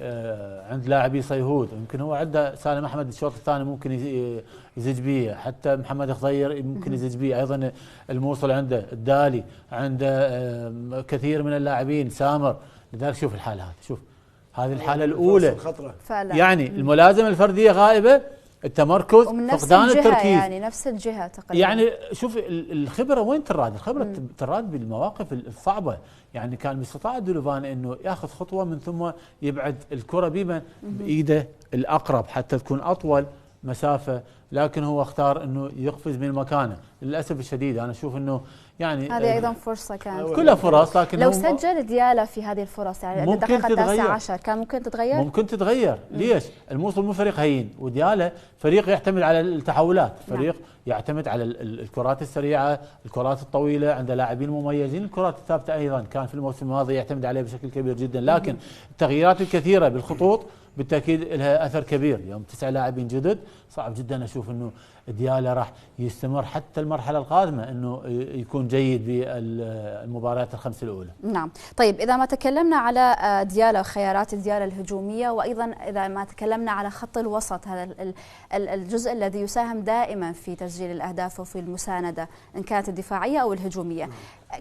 عند لاعبي صيهود، يمكن هو عنده سالم احمد الشوط الثاني ممكن يزج بيه، حتى محمد خضير ممكن يزج بيه، ايضا الموصل عنده الدالي، عنده كثير من اللاعبين، سامر. لذلك شوف الحاله هذه، شوف هذه الحاله الاولى فعلا. يعني الملازمه الفرديه غائبه، التمركز، فقدان التركيز، يعني نفس الجهه تقريبا. يعني شوف الخبره وين تراد؟ الخبره تراد بالمواقف الصعبه. يعني كان باستطاعه دولوفان انه ياخذ خطوه من ثم يبعد الكره بايده الاقرب حتى تكون اطول مسافه، لكن هو اختار انه يقفز من مكانه. للاسف الشديد انا اشوف انه يعني هذه ايضا فرصه كانت كلها فرص، لكن لو سجل ديالا في هذه الفرص يعني الدقيقه 19 كان ممكن تتغير. ممكن تتغير. ليش؟ الموصل مو فريق هين، وديالا فريق يعتمد على التحولات، فريق يعتمد على الكرات السريعه، الكرات الطويله، عنده لاعبين مميزين. الكرات الثابته ايضا كان في الموسم الماضي يعتمد عليها بشكل كبير جدا، لكن التغييرات الكثيره بالخطوط بالتاكيد لها اثر كبير. يوم 9 لاعبين جدد صعب جدا اشوف انه ديالا راح يستمر حتى المرحله القادمه انه يكون جيد بالمباريات الخمس الاولى. نعم، طيب اذا ما تكلمنا على ديالا وخيارات ديالا الهجوميه، وايضا اذا ما تكلمنا على خط الوسط، هذا الجزء الذي يساهم دائما في تسجيل الاهداف وفي المسانده ان كانت الدفاعيه او الهجوميه،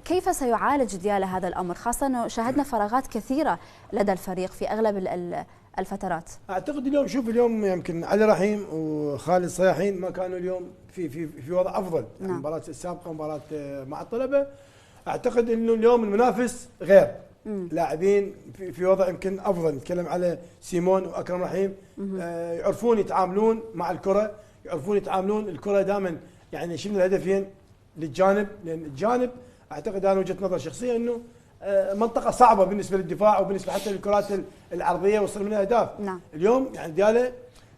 كيف سيعالج ديالا هذا الامر، خاصه انه شاهدنا فراغات كثيره لدى الفريق في اغلب الفترات؟ اعتقد اليوم شوف اليوم يمكن علي رحيم وخالد صياحين ما كانوا اليوم في وضع افضل. يعني المباراه السابقه مباراه مع الطلبه اعتقد انه اليوم المنافس غير، لاعبين في وضع يمكن افضل. نتكلم على سيمون واكرم رحيم، يعرفون يتعاملون مع الكره، يعرفون يتعاملون الكره دائما. يعني شفنا الهدفين للجانب، لان الجانب اعتقد انا وجهه نظر شخصيه انه منطقة صعبة بالنسبة للدفاع وبالنسبة حتى للكرات العرضية وصل منها أهداف. اليوم يعني ديالا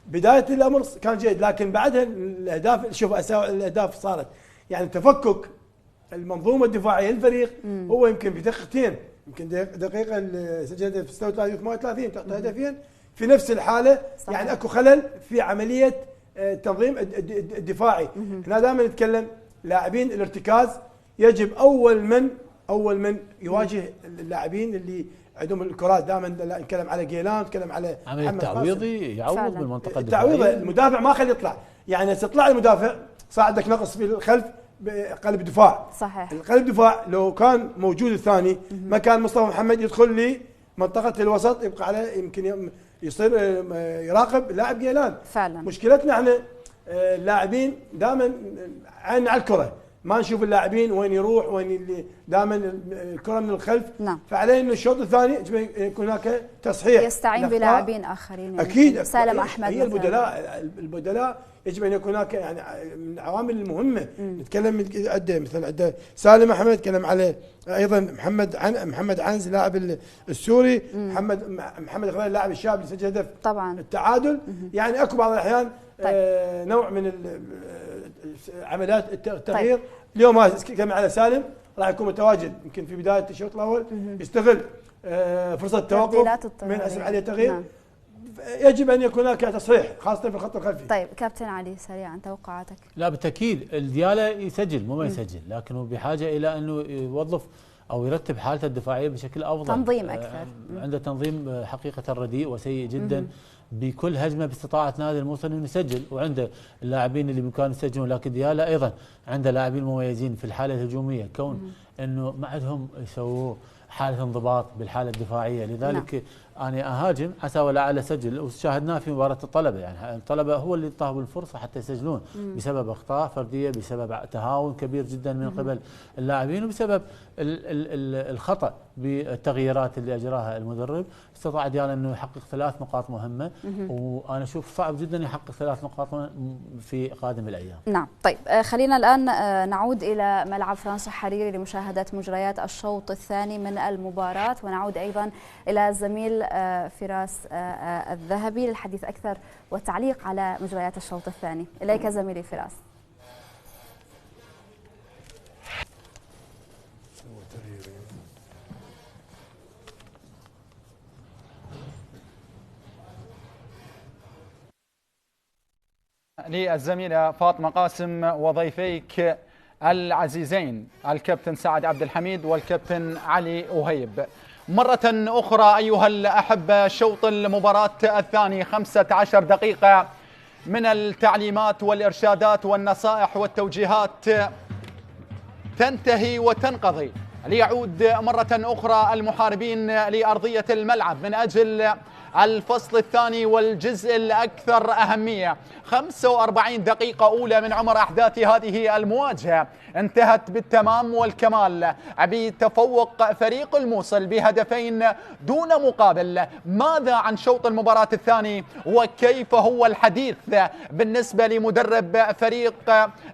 بداية الأمر كان جيد، لكن بعدها الأهداف شوف الأهداف صارت يعني تفكك المنظومة الدفاعية للفريق. هو يمكن بدقيقتين، يمكن دقيقة سجل في 36 و 38 تعطي هدفين، في نفس الحاله صحيح. يعني اكو خلل في عمليه التنظيم الدفاعي. احنا دائما نتكلم لاعبين الارتكاز يجب اول من يواجه اللاعبين اللي عندهم الكرات. دائما نتكلم على جيلان، نتكلم على عمليه تعويضي يعوض بالمنطقه الدفاعيه. الدفاعيه. المدافع ما خليه يطلع، يعني تطلع المدافع صار عندك نقص في الخلف بقلب دفاع. صحيح. القلب دفاع لو كان موجود الثاني مكان مصطفى محمد يدخل لي منطقه الوسط، يبقى عليه يمكن يصير يراقب لاعب جيلان. فعلا مشكلتنا احنا اللاعبين دائما عين على الكره، ما نشوف اللاعبين وين يروح وين اللي دائما الكره من الخلف. نعم. فعليه انه الشوط الثاني يكون هناك تصحيح، يستعين بلاعبين اخرين. اكيد سالم احمد هي البدلاء يجب ان يكون هناك يعني من العوامل المهمه. نتكلم مثل سالم احمد، نتكلم على ايضا محمد عنز لاعب السوري، محمد غزال اللاعب الشاب اللي سجل هدف طبعا التعادل. يعني اكو بعض الاحيان طيب. نوع من عمليات التغيير. طيب. اليوم هذا كلام على سالم راح يكون متواجد يمكن في بدايه الشوط الاول، يستغل فرصه التوقف من اسم عليه تغيير. نعم. يجب ان يكون هناك تصحيح خاصه في الخط الخلفي. طيب كابتن علي سريعا توقعاتك. لا بالتاكيد الديالا يسجل مو ما يسجل، لكن هو بحاجه الى انه يوظف او يرتب حالته الدفاعيه بشكل افضل، تنظيم اكثر. عنده تنظيم حقيقه رديء وسيء جدا. بكل هجمه باستطاعه نادي الموصل انه يسجل، وعنده اللاعبين اللي بامكانه يسجلون، لكن ديالا ايضا عنده لاعبين مميزين في الحاله الهجوميه، كون انه ما عندهم يسووا حاله انضباط بالحاله الدفاعيه. لذلك نعم. انا اهاجم عسى ولعل اسجل، وشاهدناه في مباراه الطلبه، يعني الطلبه هو اللي طاهوا الفرصه حتى يسجلون بسبب اخطاء فرديه، بسبب تهاون كبير جدا من قبل اللاعبين، وبسبب الخطا بالتغييرات اللي اجراها المدرب. استطاع ديالا انه يحقق 3 نقاط مهمه، وانا اشوف صعب جدا يحقق 3 نقاط في قادم الايام. نعم. طيب خلينا الان نعود الى ملعب فرانسيس حريري لمشاهده مجريات الشوط الثاني من المباراه، ونعود ايضا الى الزميل فراس الذهبي للحديث اكثر والتعليق على مجريات الشوط الثاني. اليك زميلي فراس. للزميلة فاطمة قاسم وضيفيك العزيزين الكابتن سعد عبد الحميد والكابتن علي وهيب. مرة أخرى أيها الأحبة، شوط المباراة الثاني 15 دقيقة من التعليمات والإرشادات والنصائح والتوجيهات تنتهي وتنقضي، ليعود مرة أخرى المحاربين لأرضية الملعب من أجل الفصل الثاني والجزء الأكثر أهمية. 45 دقيقة أولى من عمر أحداث هذه المواجهة انتهت بالتمام والكمال بتفوق فريق الموصل بهدفين دون مقابل. ماذا عن شوط المباراة الثاني وكيف هو الحديث بالنسبة لمدرب فريق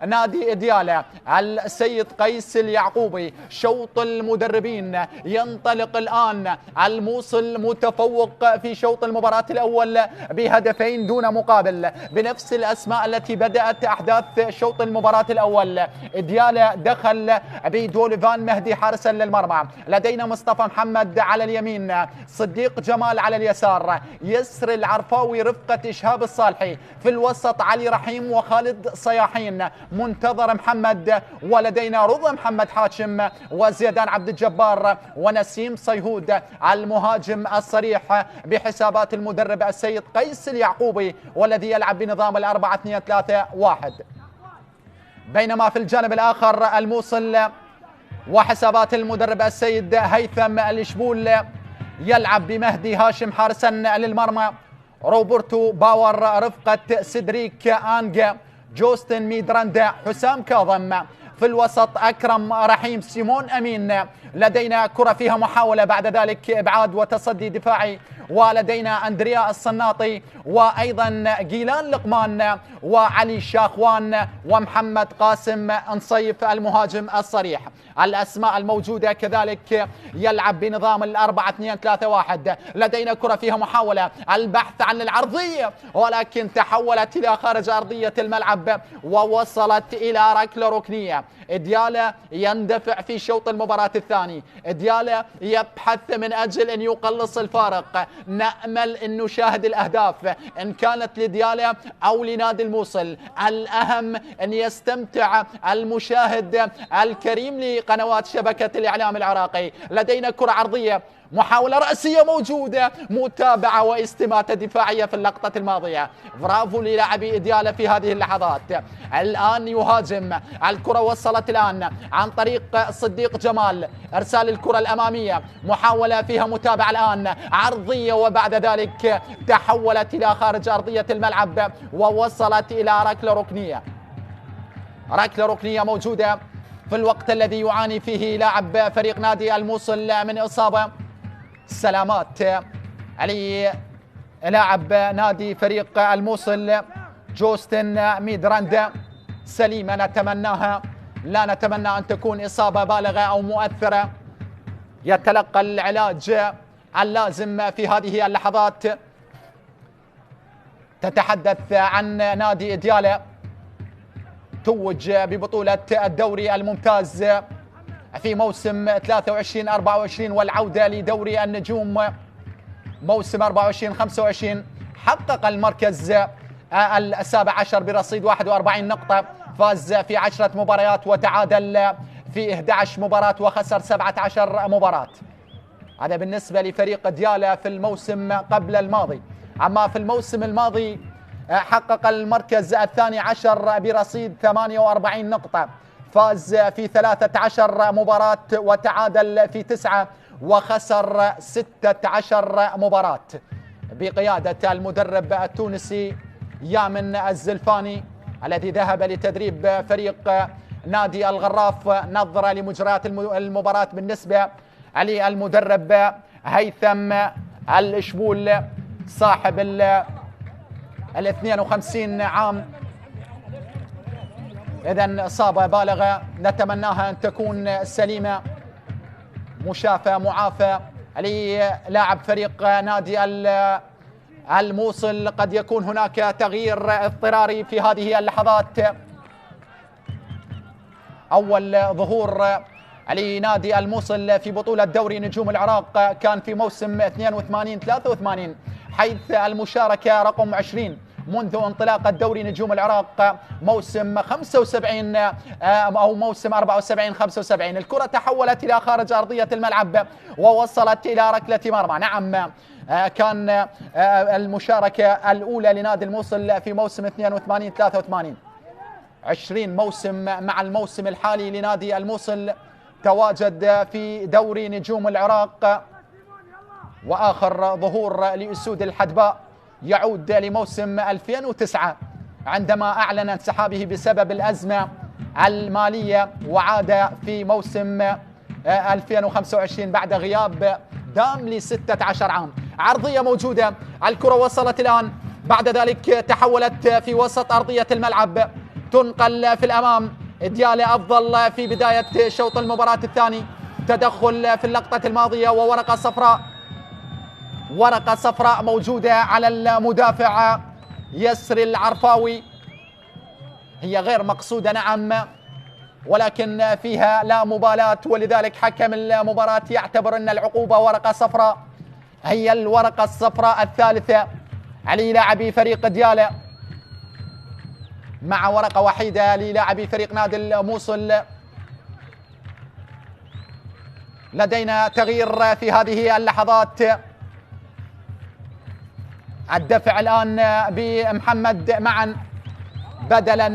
نادي ديالا السيد قيس اليعقوبي؟ شوط المدربين ينطلق الآن، الموصل متفوق في شوط المباراة الأول بهدفين دون مقابل بنفس الأسماء التي بدأت أحداث شوط المباراة الأول. ديالا دخل بدوليفان مهدي حارسا للمرمى، لدينا مصطفى محمد على اليمين، صديق جمال على اليسار، يسر العرفاوي رفقة إشهاب الصالحي، في الوسط علي رحيم وخالد صياحين، منتظر محمد، ولدينا رضا محمد حاشم وزيدان عبد الجبار ونسيم صيهود المهاجم الصريح بحسابات المدرب السيد قيس اليعقوبي والذي يلعب بنظام 4-2-3-1. بينما في الجانب الآخر الموصل وحسابات المدرب السيد هيثم الشبول يلعب بمهدي هاشم حارسا للمرمى، روبرتو باور رفقة سيدريك آنج، جوستن ميدراندا، حسام كاظم، في الوسط أكرم رحيم، سيمون أمين. لدينا كرة فيها محاولة بعد ذلك إبعاد وتصدي دفاعي، ولدينا أندريا الصناطي وأيضا جيلان لقمان وعلي شاخوان ومحمد قاسم نصيف المهاجم الصريح. الأسماء الموجودة كذلك يلعب بنظام 4-2-3-1. لدينا كرة فيها محاولة البحث عن العرضية، ولكن تحولت إلى خارج أرضية الملعب ووصلت إلى ركلة ركنية. ديالا يندفع في شوط المباراة الثاني، ديالا يبحث من أجل أن يقلص الفارق. نأمل أن نشاهد الأهداف إن كانت لديالا أو لنادي الموصل. الأهم أن يستمتع المشاهد الكريم لقنوات شبكة الإعلام العراقي. لدينا كرة عرضية، محاولة رأسية موجودة، متابعة واستماتة دفاعية في اللقطة الماضية. برافو للاعبي ديالا في هذه اللحظات. الآن يهاجم، الكرة وصلت الآن عن طريق صديق جمال، إرسال الكرة الأمامية، محاولة فيها متابعة الآن عرضية، وبعد ذلك تحولت إلى خارج أرضية الملعب ووصلت إلى ركلة ركنية. ركلة ركنية موجودة في الوقت الذي يعاني فيه لاعب فريق نادي الموصل من إصابة. سلامات علي لاعب نادي فريق الموصل جوستن ميدراندا، سليمة نتمناها، لا نتمنى أن تكون إصابة بالغة أو مؤثرة. يتلقى العلاج اللازم في هذه اللحظات. تتحدث عن نادي ديالا، توج ببطولة الدوري الممتاز في موسم 23-24 والعودة لدوري النجوم موسم 24-25. حقق المركز 17 برصيد 41 نقطة، فاز في 10 مباريات وتعادل في 11 مباراة وخسر 17 مباراة. هذا بالنسبة لفريق ديالا في الموسم قبل الماضي. أما في الموسم الماضي حقق المركز 12 برصيد 48 نقطة، فاز في 13 مباراة وتعادل في 9 وخسر 16 مباراة، بقيادة المدرب التونسي يامن الزلفاني الذي ذهب لتدريب فريق نادي الغراف. نظرة لمجريات المباراة بالنسبة للمدرب هيثم الشبول صاحب ال 52 عام. إذن إصابة بالغة نتمناها أن تكون سليمة، مشافى معافى للاعب فريق نادي الموصل. قد يكون هناك تغيير اضطراري في هذه اللحظات. أول ظهور لنادي الموصل في بطولة دوري نجوم العراق كان في موسم 82-83، حيث المشاركة رقم 20 منذ انطلاق الدوري نجوم العراق موسم 75 أو موسم 74-75. الكرة تحولت إلى خارج أرضية الملعب ووصلت إلى ركلة مرمى. نعم، كان المشاركة الأولى لنادي الموصل في موسم 82-83. 20 موسم مع الموسم الحالي لنادي الموصل، تواجد في دوري نجوم العراق. وآخر ظهور لأسود الحدباء يعود لموسم 2009 عندما أعلن انسحابه بسبب الأزمة المالية، وعاد في موسم 2025 بعد غياب دام ل 16 عام. عرضية موجودة، الكرة وصلت الآن، بعد ذلك تحولت في وسط أرضية الملعب، تنقل في الأمام. ديالا أفضل في بداية شوط المباراة الثاني. تدخل في اللقطة الماضية وورقة صفراء، ورقة صفراء موجودة على المدافع يسري العرفاوي. هي غير مقصودة نعم، ولكن فيها لا مبالاة، ولذلك حكم المباراة يعتبر أن العقوبة ورقة صفراء. هي الورقة الصفراء الثالثة على لاعبي فريق ديالا، مع ورقة وحيدة للاعبي فريق نادي الموصل. لدينا تغيير في هذه اللحظات. الدفع الآن بمحمد معا بدلا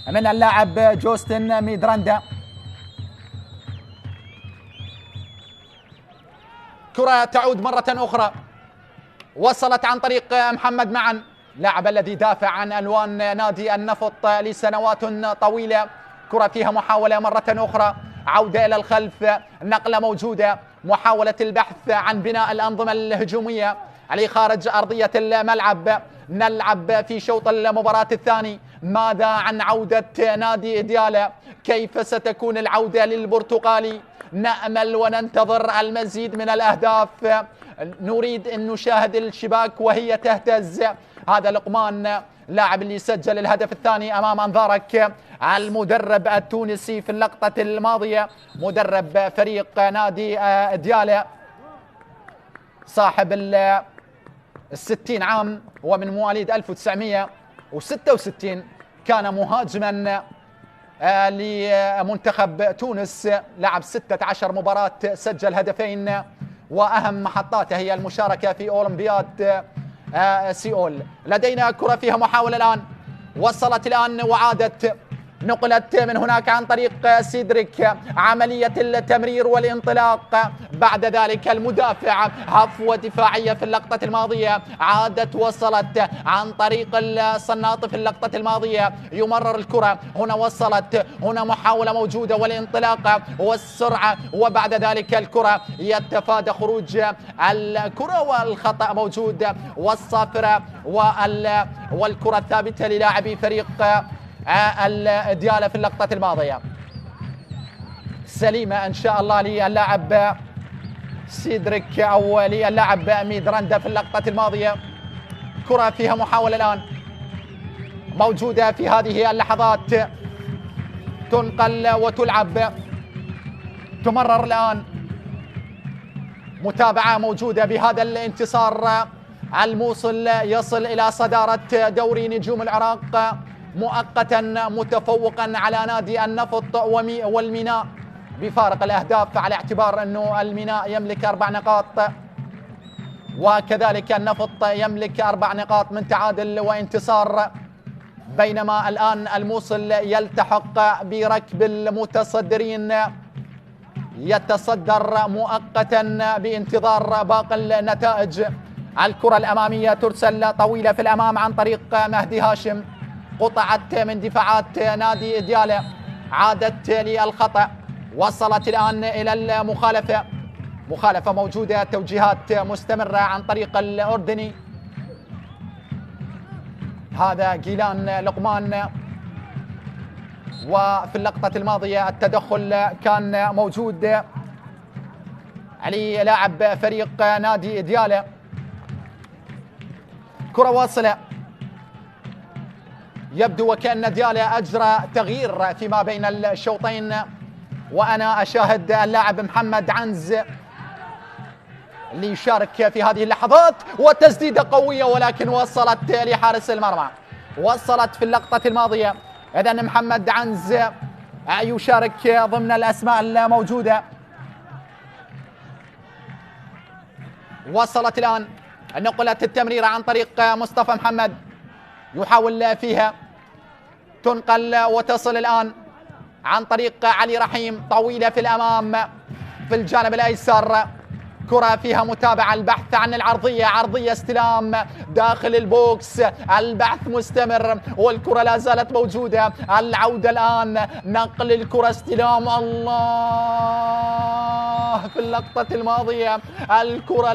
من اللاعب جوستن ميدراندا. كرة تعود مرة أخرى، وصلت عن طريق محمد معا، لاعب الذي دافع عن ألوان نادي النفط لسنوات طويلة. كرة فيها محاولة مرة أخرى، عودة إلى الخلف، نقلة موجودة، محاولة البحث عن بناء الأنظمة الهجومية على خارج أرضية الملعب. نلعب في شوط المباراة الثاني ماذا عن عودة نادي ديالا؟ كيف ستكون العودة للبرتغالي؟ نأمل وننتظر المزيد من الأهداف. نريد أن نشاهد الشباك وهي تهتز. هذا لقمان لاعب اللي سجل الهدف الثاني أمام أنظارك، المدرب التونسي في اللقطة الماضية، مدرب فريق نادي ديالا، صاحب 60 عام ومن مواليد 1966. كان مهاجما لمنتخب تونس، لعب 16 مباراة، سجل هدفين، وأهم محطاته هي المشاركة في أولمبياد سيول. لدينا كرة فيها محاولة الآن، وصلت الآن وعادت، نقلت من هناك عن طريق سيدريك، عملية التمرير والانطلاق، بعد ذلك المدافع، هفوة دفاعية في اللقطة الماضية، عادت وصلت عن طريق الصناط في اللقطة الماضية، يمرر الكرة، هنا وصلت، هنا محاولة موجودة والانطلاق والسرعة، وبعد ذلك الكرة يتفادى خروج الكرة والخطأ موجود، والصافرة والكرة الثابتة للاعبي فريق الديالة في اللقطة الماضية. سليمة إن شاء الله للاعب سيدريك أو للاعب ميدراندا في اللقطة الماضية. كرة فيها محاولة الآن موجودة في هذه اللحظات، تنقل وتلعب، تمرر الآن، متابعة موجودة بهذا الانتصار. الموصل يصل إلى صدارة دوري نجوم العراق مؤقتا، متفوقا على نادي النفط والميناء بفارق الأهداف، على اعتبار أنه الميناء يملك 4 نقاط وكذلك النفط يملك 4 نقاط من تعادل وانتصار، بينما الآن الموصل يلتحق بركب المتصدرين، يتصدر مؤقتا بانتظار باقي النتائج. الكرة الأمامية ترسل طويلة في الأمام عن طريق مهدي هاشم، قطعت من دفاعات نادي ديالا، عادت للخطأ، وصلت الآن إلى المخالفة، مخالفة موجودة، توجيهات مستمرة عن طريق الأردني. هذا جيلان لقمان، وفي اللقطة الماضية التدخل كان موجود علي لاعب فريق نادي ديالا. كرة واصلة، يبدو وكأن ديالا أجرى تغيير فيما بين الشوطين، وأنا أشاهد اللاعب محمد عنز اللي يشارك في هذه اللحظات، وتسديدة قوية ولكن وصلت لحارس المرمى، وصلت في اللقطة الماضية. إذن محمد عنز يشارك ضمن الأسماء الموجودة. وصلت الآن، نقلت التمريرة عن طريق مصطفى محمد، يحاول فيها، تنقل وتصل الآن عن طريق علي رحيم، طويلة في الأمام في الجانب الأيسر، كرة فيها متابعة، البحث عن العرضية، عرضية استلام داخل البوكس، البحث مستمر والكرة لا زالت موجودة، العودة الآن، نقل الكرة، استلام، الله، في اللقطة الماضية الكرة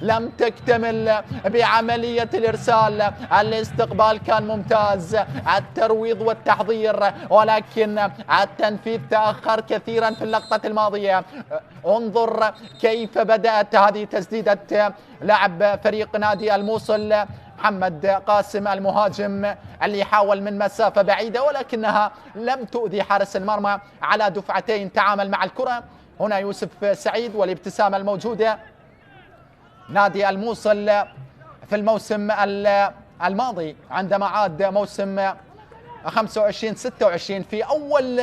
لم تكتمل بعملية الإرسال، الاستقبال كان ممتاز، الترويض والتحضير، ولكن التنفيذ تأخر كثيرا في اللقطة الماضية. انظر كيف بدأت هذه تسديدة لاعب فريق نادي الموصل محمد قاسم المهاجم، اللي حاول من مسافة بعيدة ولكنها لم تؤذي حارس المرمى. على دفعتين تعامل مع الكرة، هنا يوسف سعيد والابتسامة الموجودة. نادي الموصل في الموسم الماضي عندما عاد موسم 25-26 في أول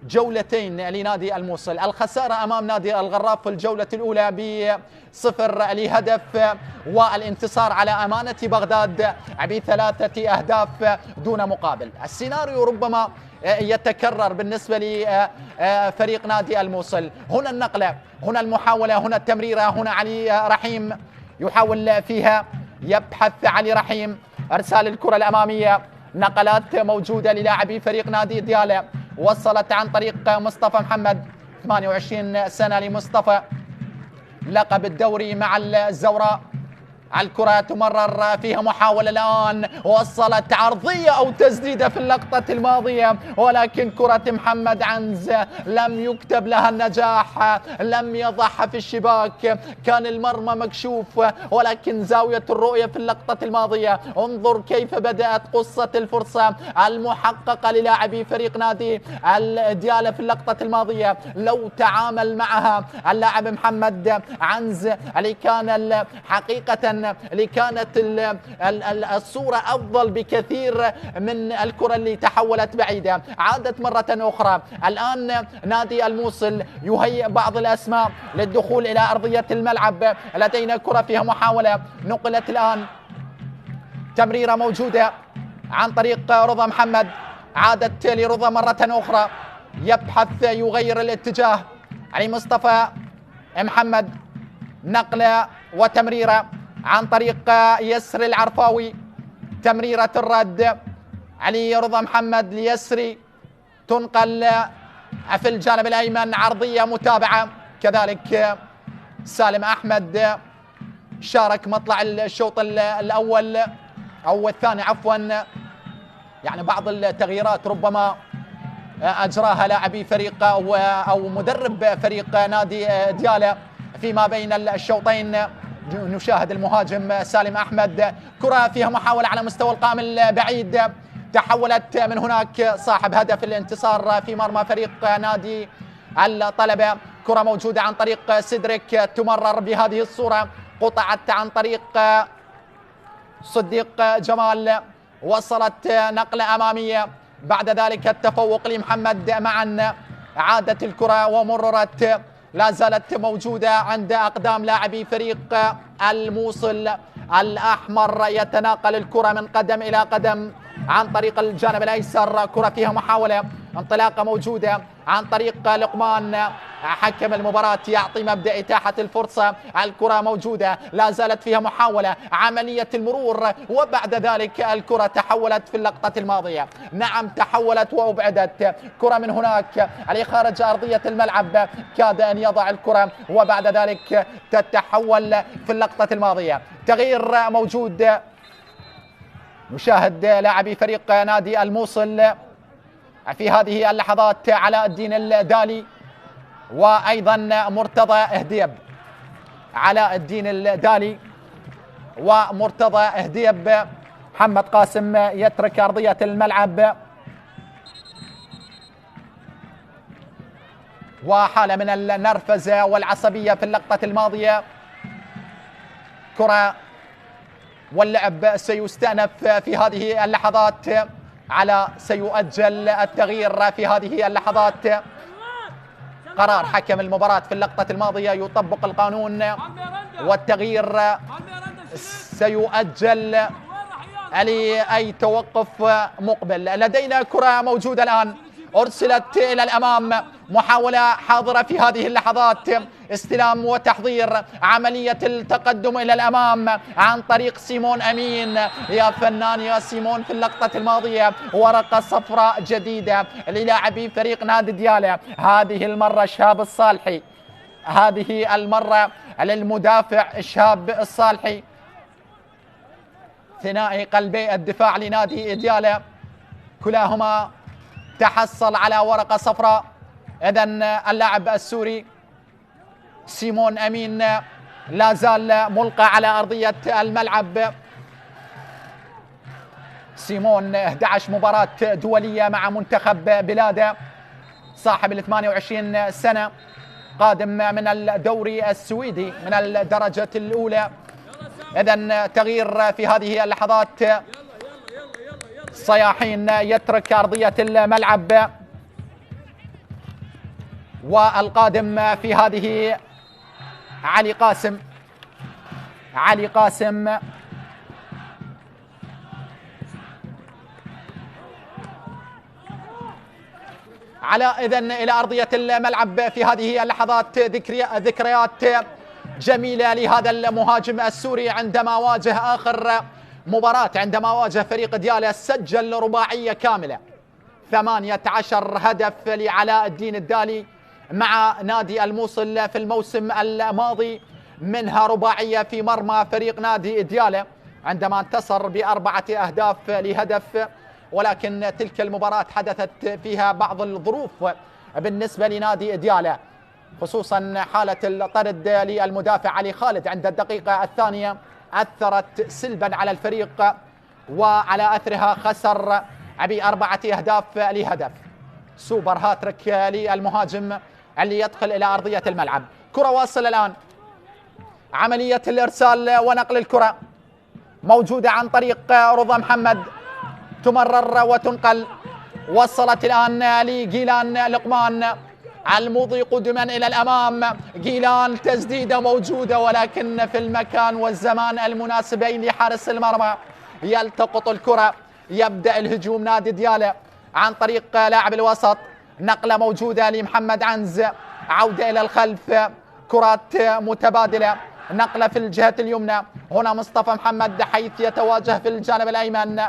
جولتين لنادي الموصل، الخسارة أمام نادي الغراف في الجولة الأولى ب0 لهدف، والانتصار على أمانة بغداد ب3 أهداف دون مقابل. السيناريو ربما يتكرر بالنسبة لفريق نادي الموصل. هنا النقلة، هنا المحاولة، هنا التمريرة، هنا علي رحيم يحاول فيها، يبحث علي رحيم، ارسال الكرة الامامية، نقلات موجودة للاعبي فريق نادي ديالا، وصلت عن طريق مصطفى محمد، 28 سنة لمصطفى، لقب الدوري مع الزوراء، الكرة تمرر فيها محاولة الآن، وصلت عرضية أو تسديدة في اللقطة الماضية، ولكن كرة محمد عنز لم يكتب لها النجاح، لم يضعها في الشباك، كان المرمى مكشوف ولكن زاوية الرؤية في اللقطة الماضية. انظر كيف بدأت قصة الفرصة المحققة للاعبي فريق نادي الديالى في اللقطة الماضية. لو تعامل معها اللاعب محمد عنز حقيقة كانت الصورة أفضل بكثير من الكرة اللي تحولت بعيدة. عادت مرة أخرى الآن نادي الموصل يهيئ بعض الأسماء للدخول إلى أرضية الملعب. لدينا كرة فيها محاولة، نقلت الآن، تمريرة موجودة عن طريق رضا محمد، عادت لرضا مرة أخرى، يبحث يغير الاتجاه. علي مصطفى محمد، نقلة وتمريرة عن طريق يسري العرفاوي، تمريرة الرد. علي رضا محمد ليسري، تنقل في الجانب الأيمن، عرضية متابعة. كذلك سالم أحمد شارك مطلع الشوط الأول أو الثاني عفوا، يعني بعض التغييرات ربما أجراها لاعبي فريق أو مدرب فريق نادي ديالى فيما بين الشوطين. نشاهد المهاجم سالم أحمد، كرة فيها محاولة على مستوى القائم البعيد، تحولت من هناك صاحب هدف الانتصار في مرمى فريق نادي الطلبة. كرة موجودة عن طريق سيدريك، تمرر بهذه الصورة، قطعت عن طريق صديق جمال، وصلت نقلة أمامية، بعد ذلك التفوق لمحمد معا. عادت الكرة ومررت، لا زالت موجودة عند أقدام لاعبي فريق الموصل الأحمر، يتناقل الكرة من قدم إلى قدم عن طريق الجانب الأيسر. كرة فيها محاولة، انطلاقة موجودة عن طريق لقمان، حكم المباراة يعطي مبدأ إتاحة الفرصة. الكرة موجودة، لا زالت فيها محاولة، عملية المرور، وبعد ذلك الكرة تحولت في اللقطة الماضية. نعم تحولت وأبعدت، كرة من هناك علي خارج أرضية الملعب، كاد أن يضع الكرة وبعد ذلك تتحول في اللقطة الماضية. تغيير موجود، نشاهد لاعبي فريق نادي الموصل في هذه اللحظات علاء الدين الدالي وأيضا مرتضى اهديب. علاء الدين الدالي ومرتضى اهديب. محمد قاسم يترك أرضية الملعب، وحالة من النرفزة والعصبية في اللقطة الماضية. كرة واللعب سيستأنف في هذه اللحظات، سيؤجل التغيير في هذه اللحظات. قرار حكم المباراة في اللقطة الماضية يطبق القانون، والتغيير سيؤجل لأي توقف مقبل. لدينا كرة موجودة الآن، أرسلت إلى الأمام، محاولة حاضرة في هذه اللحظات، استلام وتحضير، عملية التقدم إلى الأمام عن طريق سيمون أمين. يا فنان يا سيمون، في اللقطة الماضية ورقة صفراء جديدة للاعبي فريق نادي ديالى، هذه المرة شهاب الصالحي، هذه المرة للمدافع شهاب الصالحي، ثنائي قلبي الدفاع لنادي ديالى، كلاهما تحصل على ورقة صفراء. إذن اللاعب السوري سيمون أمين لا زال ملقى على أرضية الملعب. سيمون 11 مباراة دولية مع منتخب بلاده، صاحب ال 28 سنة، قادم من الدوري السويدي من الدرجة الأولى. إذن تغيير في هذه اللحظات، صياحين يترك أرضية الملعب، والقادم في هذه علي قاسم. علي قاسم إذن إلى أرضية الملعب في هذه اللحظات. ذكريات جميلة لهذا المهاجم السوري عندما واجه آخر مباراة، عندما واجه فريق ديالى سجل رباعية كاملة، 18 هدف لعلاء الدين الدالي مع نادي الموصل في الموسم الماضي. منها رباعية في مرمى فريق نادي ديالى عندما انتصر ب4 أهداف لهدف، ولكن تلك المباراة حدثت فيها بعض الظروف بالنسبة لنادي ديالى، خصوصا حالة الطرد للمدافع علي خالد عند الدقيقة الثانية أثرت سلبا على الفريق، وعلى أثرها خسر ب4 أهداف لهدف. سوبر هاتريك للمهاجم اللي يدخل إلى أرضية الملعب. كرة واصلة الآن، عملية الإرسال ونقل الكرة موجودة عن طريق رضا محمد، تمرر وتنقل، وصلت الآن لجيلان لقمان المضي قدما إلى الأمام. جيلان تسديدة موجودة ولكن في المكان والزمان المناسبين لحارس المرمى، يلتقط الكرة، يبدأ الهجوم نادي ديالى عن طريق لاعب الوسط، نقلة موجودة لمحمد عنز، عودة إلى الخلف، كرات متبادلة، نقلة في الجهة اليمنى، هنا مصطفى محمد حيث يتواجه في الجانب الأيمن،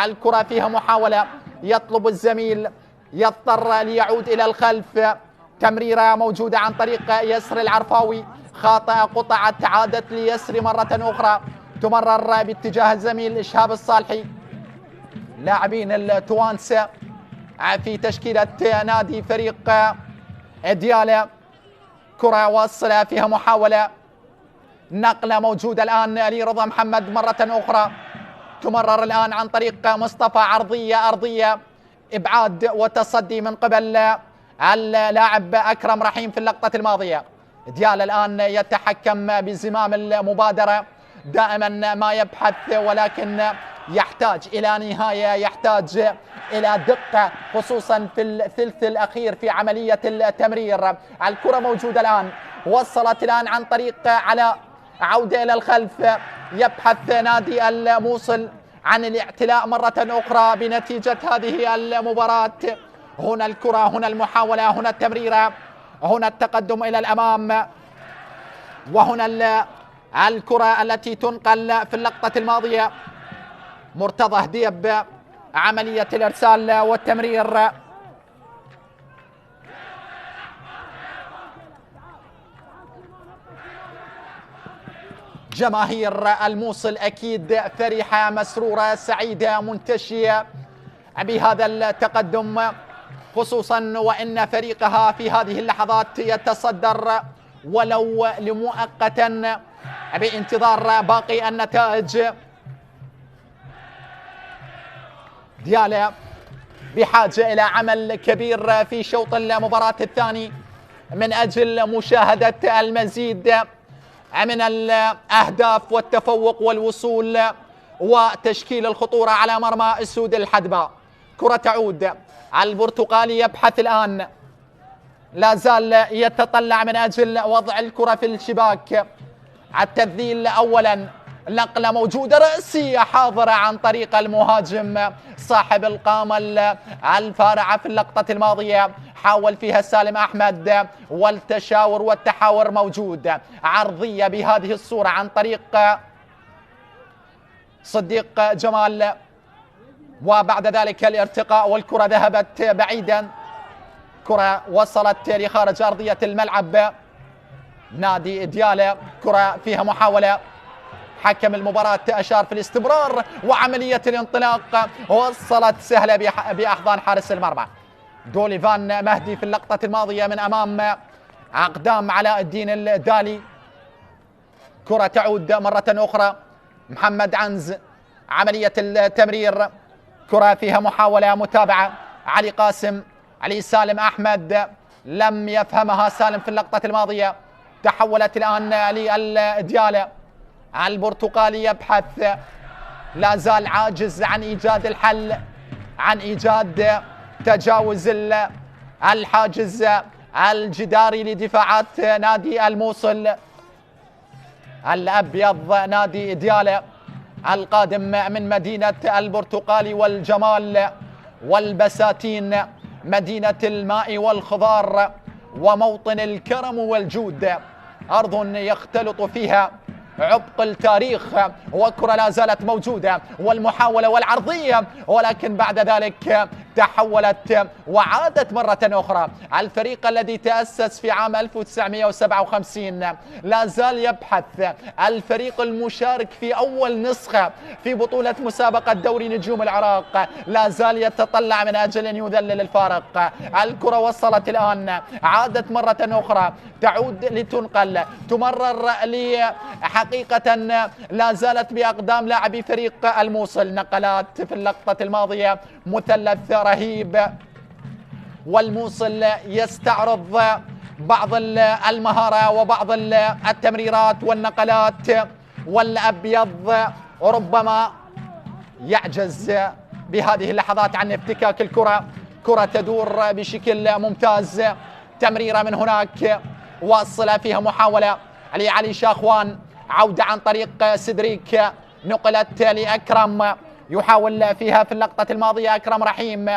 الكرة فيها محاولة، يطلب الزميل، يضطر ليعود إلى الخلف، تمريرة موجودة عن طريق يسر العرفاوي، خاطئة قطعت، عادت ليسر مرة أخرى، تمرر باتجاه الزميل إشهاب الصالحي. لاعبين التوانسة في تشكيلة نادي فريق ديالى، كرة واصلة فيها محاولة، نقلة موجودة الآن لرضا محمد مرة أخرى، تمرر الآن عن طريق مصطفى، عرضية أرضية، إبعاد وتصدي من قبل اللاعب أكرم رحيم في اللقطة الماضية. ديالى الآن يتحكم بزمام المبادرة، دائما ما يبحث ولكن يحتاج إلى نهاية، يحتاج إلى دقة خصوصا في الثلث الأخير في عملية التمرير. الكرة موجودة الآن، وصلت الآن عن طريق على، عودة إلى الخلف، يبحث نادي الموصل عن الاعتلاء مرة أخرى بنتيجة هذه المباراة. هنا الكرة، هنا المحاولة، هنا التمريرة، هنا التقدم إلى الأمام، وهنا الكرة التي تنقل في اللقطة الماضية. مرتضى هديب، عملية الإرسال والتمرير، جماهير الموصل أكيد فرحة، مسرورة، سعيدة، منتشية بهذا التقدم، خصوصا وإن فريقها في هذه اللحظات يتصدر ولو لمؤقتا بانتظار باقي النتائج. ديالى بحاجة إلى عمل كبير في شوط المباراة الثاني من أجل مشاهدة المزيد من الأهداف والتفوق والوصول وتشكيل الخطورة على مرمى السود الحدباء. كرة تعود، البرتقالي يبحث الآن، لا زال يتطلع من أجل وضع الكرة في الشباك، التذليل أولا، نقلة موجودة رأسية حاضرة عن طريق المهاجم صاحب القامة الفارعة في اللقطة الماضية، حاول فيها سالم أحمد، والتشاور والتحاور موجود، عرضية بهذه الصورة عن طريق صديق جمال، وبعد ذلك الارتقاء والكرة ذهبت بعيدا، كرة وصلت لخارج أرضية الملعب. نادي ديالى كرة فيها محاولة، حكم المباراة أشار في الاستمرار، وعملية الانطلاق وصلت سهلة بأحضان حارس المرمى. دوليفان مهدي في اللقطة الماضية من أمام أقدام علاء الدين الدالي. كرة تعود مرة أخرى، محمد عنز، عملية التمرير، كرة فيها محاولة متابعة، علي قاسم، علي سالم أحمد، لم يفهمها سالم في اللقطة الماضية، تحولت الآن للديالى. البرتقالي يبحث، لا زال عاجز عن إيجاد الحل، عن إيجاد تجاوز الحاجز الجداري لدفاعات نادي الموصل. الأبيض نادي ديالى القادم من مدينة البرتقال والجمال والبساتين، مدينة الماء والخضار وموطن الكرم والجود، أرض يختلط فيها عبق التاريخ. وكرة لا زالت موجودة، والمحاولة والعرضية، ولكن بعد ذلك تحولت وعادت مرة أخرى. الفريق الذي تأسس في عام 1957 لا زال يبحث. الفريق المشارك في أول نسخة في بطولة مسابقة دوري نجوم العراق لا زال يتطلع من أجل أن يذلل الفارق. الكرة وصلت الآن، عادت مرة أخرى، تعود لتنقل، تمرر حقيقة لا زالت بأقدام لاعبي فريق الموصل. نقلات في اللقطة الماضية، مثلث رهيب، والموصل يستعرض بعض المهارة وبعض التمريرات والنقلات، والأبيض ربما يعجز بهذه اللحظات عن افتكاك الكرة. كرة تدور بشكل ممتاز، تمريرة من هناك واصلة فيها محاولة لعلي شاخوان، عودة عن طريق سدريك، نقلت لأكرم، يحاول فيها في اللقطة الماضية أكرم رحيم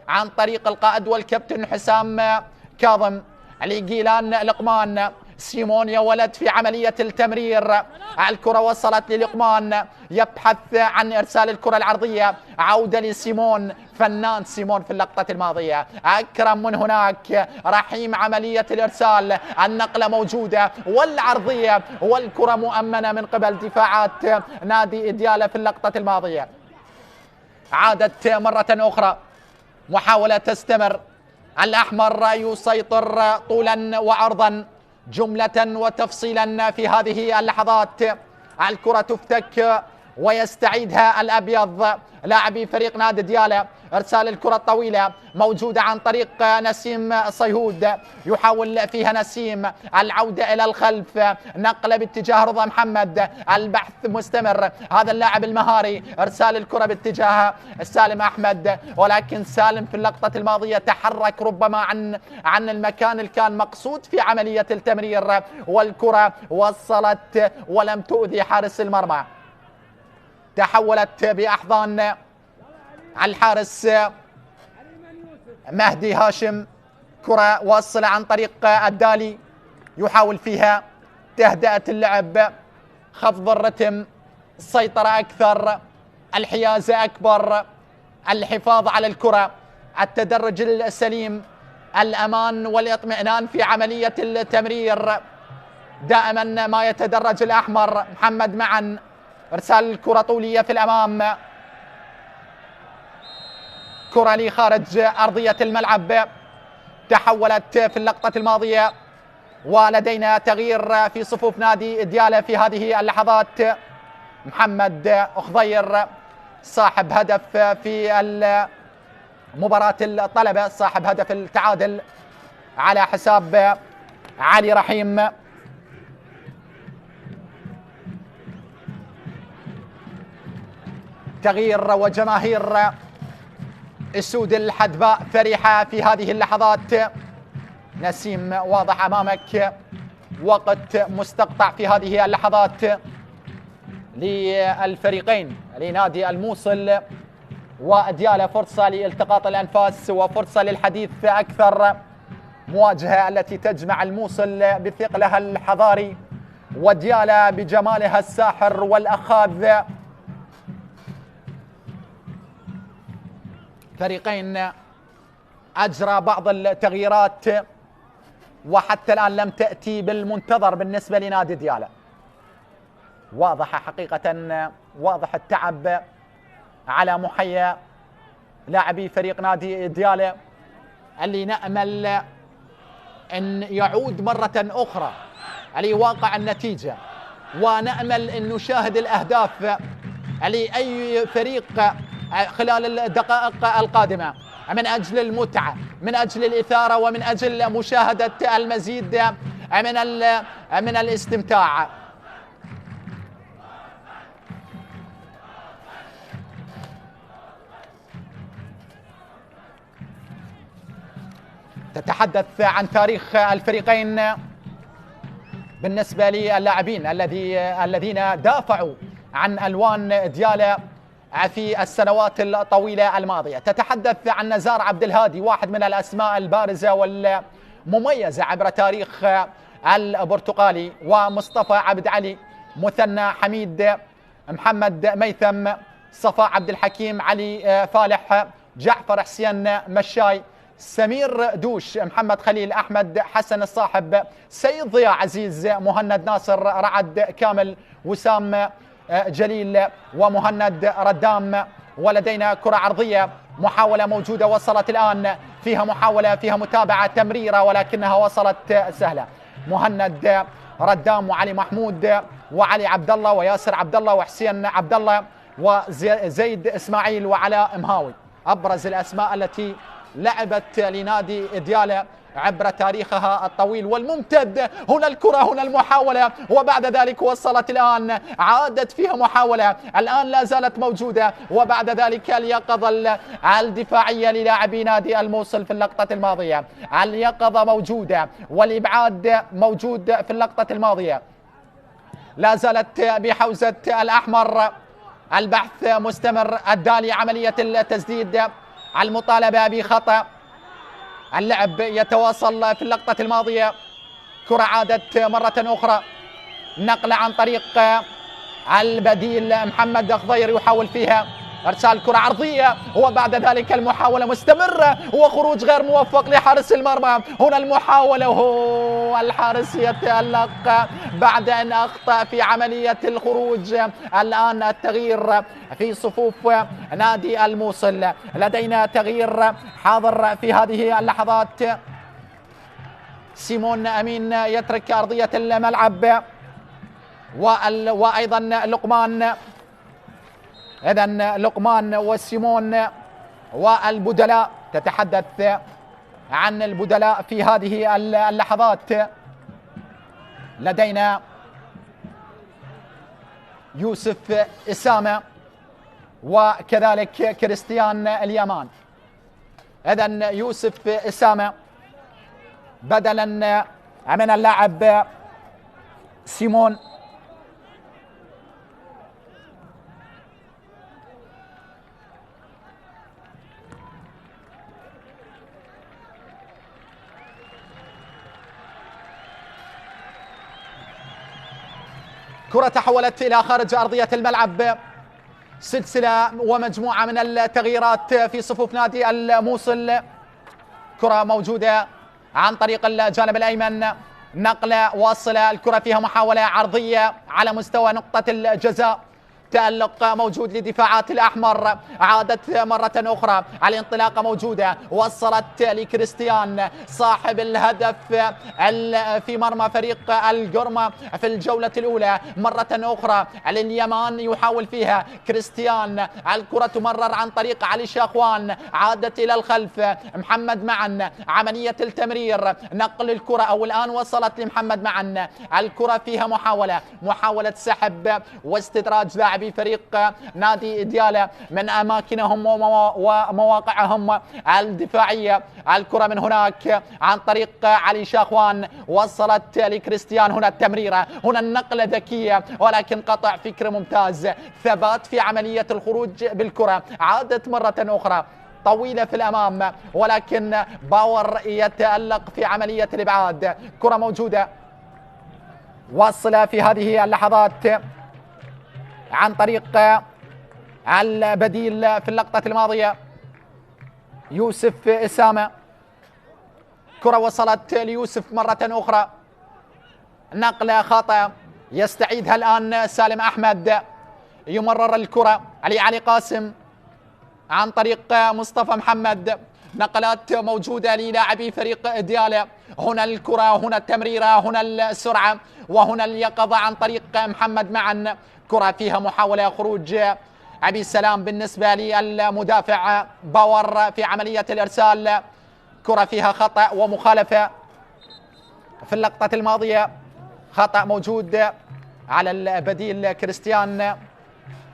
عن طريق القائد والكابتن حسام كاظم. جيلان لقمان، سيمون يا ولد في عملية التمرير. الكرة وصلت للقمان، يبحث عن إرسال الكرة العرضية، عودة لسيمون، فنان سيمون في اللقطة الماضية. أكرم من هناك، رحيم عملية الإرسال، النقلة موجودة والعرضية، والكرة مؤمنة من قبل دفاعات نادي ديالى في اللقطة الماضية. عادت مرة أخرى، محاولة تستمر، الأحمر يسيطر طولا وعرضا، جملة وتفصيلا في هذه اللحظات. الكرة تفتك ويستعيدها الأبيض لاعبي فريق نادي ديالى. إرسال الكرة الطويلة موجودة عن طريق نسيم صيهود، يحاول فيها نسيم العودة إلى الخلف، نقلة باتجاه رضا محمد، البحث مستمر، هذا اللاعب المهاري، إرسال الكرة باتجاه سالم أحمد، ولكن سالم في اللقطة الماضية تحرك ربما عن المكان اللي كان مقصود في عملية التمرير، والكرة وصلت ولم تؤذي حارس المرمى. تحولت بأحضان الحارس مهدي هاشم، كرة واصلة عن طريق الدالي، يحاول فيها تهدئة اللعب، خفض الرتم، السيطرة أكثر، الحيازة أكبر، الحفاظ على الكرة، التدرج السليم، الأمان والاطمئنان في عملية التمرير. دائما ما يتدرج الأحمر. محمد معا، إرسال الكرة طولية في الأمام، كرة لخارج أرضية الملعب. تحولت في اللقطة الماضية، ولدينا تغيير في صفوف نادي ديالى في هذه اللحظات. محمد خضير صاحب هدف في مباراة الطلبة، صاحب هدف التعادل على حساب علي رحيم. تغيير وجماهير السود الحدباء فرحة في هذه اللحظات. نسيم واضح أمامك، وقت مستقطع في هذه اللحظات للفريقين، لنادي الموصل وديالى، فرصة لالتقاط الأنفاس وفرصة للحديث أكثر. مواجهة التي تجمع الموصل بثقلها الحضاري وديالى بجمالها الساحر والأخاذ. فريقين أجرى بعض التغييرات وحتى الآن لم تأتي بالمنتظر بالنسبة لنادي ديالى. واضح حقيقة، واضح التعب على محيا لاعبي فريق نادي ديالى، اللي نأمل أن يعود مرة أخرى لواقع النتيجة، ونأمل أن نشاهد الأهداف لأي فريق خلال الدقائق القادمة، من أجل المتعة، من أجل الإثارة، ومن أجل مشاهدة المزيد من الاستمتاع. تتحدث عن تاريخ الفريقين بالنسبة للاعبين الذين دافعوا عن ألوان ديالى في السنوات الطويلة الماضية. تتحدث عن نزار عبد الهادي، واحد من الأسماء البارزة والمميزة عبر تاريخ البرتقالي، ومصطفى عبد علي، مثنى حميد، محمد ميثم، صفاء عبد الحكيم، علي فالح، جعفر حسين مشاي، سمير دوش، محمد خليل، أحمد حسن الصاحب، سيد ضياء عزيز، مهند ناصر، رعد كامل، وسام جليل، ومهند ردام. ولدينا كرة عرضية، محاولة موجودة وصلت الآن، فيها محاولة، فيها متابعة، تمريرة ولكنها وصلت سهلة. مهند ردام وعلي محمود وعلي عبد الله وياسر عبد الله وحسين عبد الله وزيد اسماعيل وعلاء مهاوي، ابرز الاسماء التي لعبت لنادي ديالى عبر تاريخها الطويل والممتد. هنا الكرة، هنا المحاولة، وبعد ذلك وصلت الآن، عادت فيها محاولة، الآن لا زالت موجودة، وبعد ذلك اليقظة الدفاعية للاعبي نادي الموصل في اللقطة الماضية. اليقظة موجودة والإبعاد موجود في اللقطة الماضية. لا زالت بحوزة الأحمر، البحث مستمر، الدالي عملية التسديد، المطالبة بخطأ، اللعب يتواصل في اللقطة الماضية. كرة عادت مرة أخرى، نقلة عن طريق البديل محمد خضير يحاول فيها ارسال كرة عرضية، وبعد ذلك المحاولة مستمرة وخروج غير موفق لحارس المرمى. هنا المحاولة وهو الحارس يتألق بعد ان اخطأ في عملية الخروج. الان التغيير في صفوف نادي الموصل، لدينا تغيير حاضر في هذه اللحظات. سيمون امين يترك ارضية الملعب وايضا لقمان. إذن لقمان وسيمون والبدلاء، تتحدث عن البدلاء في هذه اللحظات. لدينا يوسف إسامة وكذلك كريستيان اليامان. إذن يوسف إسامة بدلا من اللاعب سيمون. كرة تحولت إلى خارج أرضية الملعب، سلسلة ومجموعة من التغييرات في صفوف نادي الموصل. كرة موجودة عن طريق الجانب الأيمن، نقلة واصلة، الكرة فيها محاولة عرضية على مستوى نقطة الجزاء، تألق موجود لدفاعات الأحمر، عادت مرة أخرى، الانطلاقة موجودة، وصلت لكريستيان صاحب الهدف في مرمى فريق القرمة في الجولة الأولى. مرة أخرى اليمان يحاول فيها كريستيان، الكرة تمرر عن طريق علي شاخوان، عادت إلى الخلف، محمد معن، عملية التمرير، نقل الكرة، أو الآن وصلت لمحمد معن، الكرة فيها محاولة سحب واستدراج لاعبي فريق نادي ديالى من أماكنهم ومواقعهم الدفاعية. الكرة من هناك عن طريق علي شاخوان، وصلت لكريستيان، هنا التمريرة، هنا النقلة ذكية ولكن قطع فكر ممتاز، ثبات في عملية الخروج بالكرة، عادت مرة أخرى طويلة في الأمام ولكن باور يتألق في عملية الإبعاد. كرة موجودة واصلة في هذه اللحظات عن طريق البديل في اللقطة الماضية يوسف إسامة. كرة وصلت ليوسف مرة أخرى، نقلة خاطئة يستعيدها الآن سالم أحمد، يمرر الكرة علي قاسم عن طريق مصطفى محمد، نقلات موجودة للاعبي فريق ديالى، هنا الكرة، هنا التمريرة، هنا السرعة، وهنا اليقظة عن طريق محمد معن. كرة فيها محاولة خروج عبد السلام بالنسبة للمدافع باور في عملية الإرسال. كرة فيها خطأ ومخالفة في اللقطة الماضية، خطأ موجود على البديل كريستيان،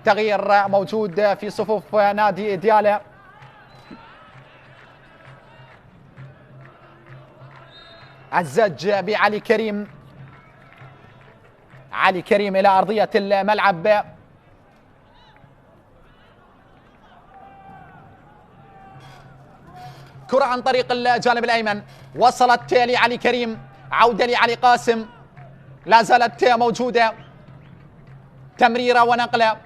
تغيير موجود في صفوف نادي ديالى. الزج بعلي كريم، علي كريم إلى أرضية الملعب، كرة عن طريق الجانب الأيمن، وصلت لعلي كريم، عودة لعلي قاسم، لا زالت موجودة، تمريرة ونقلة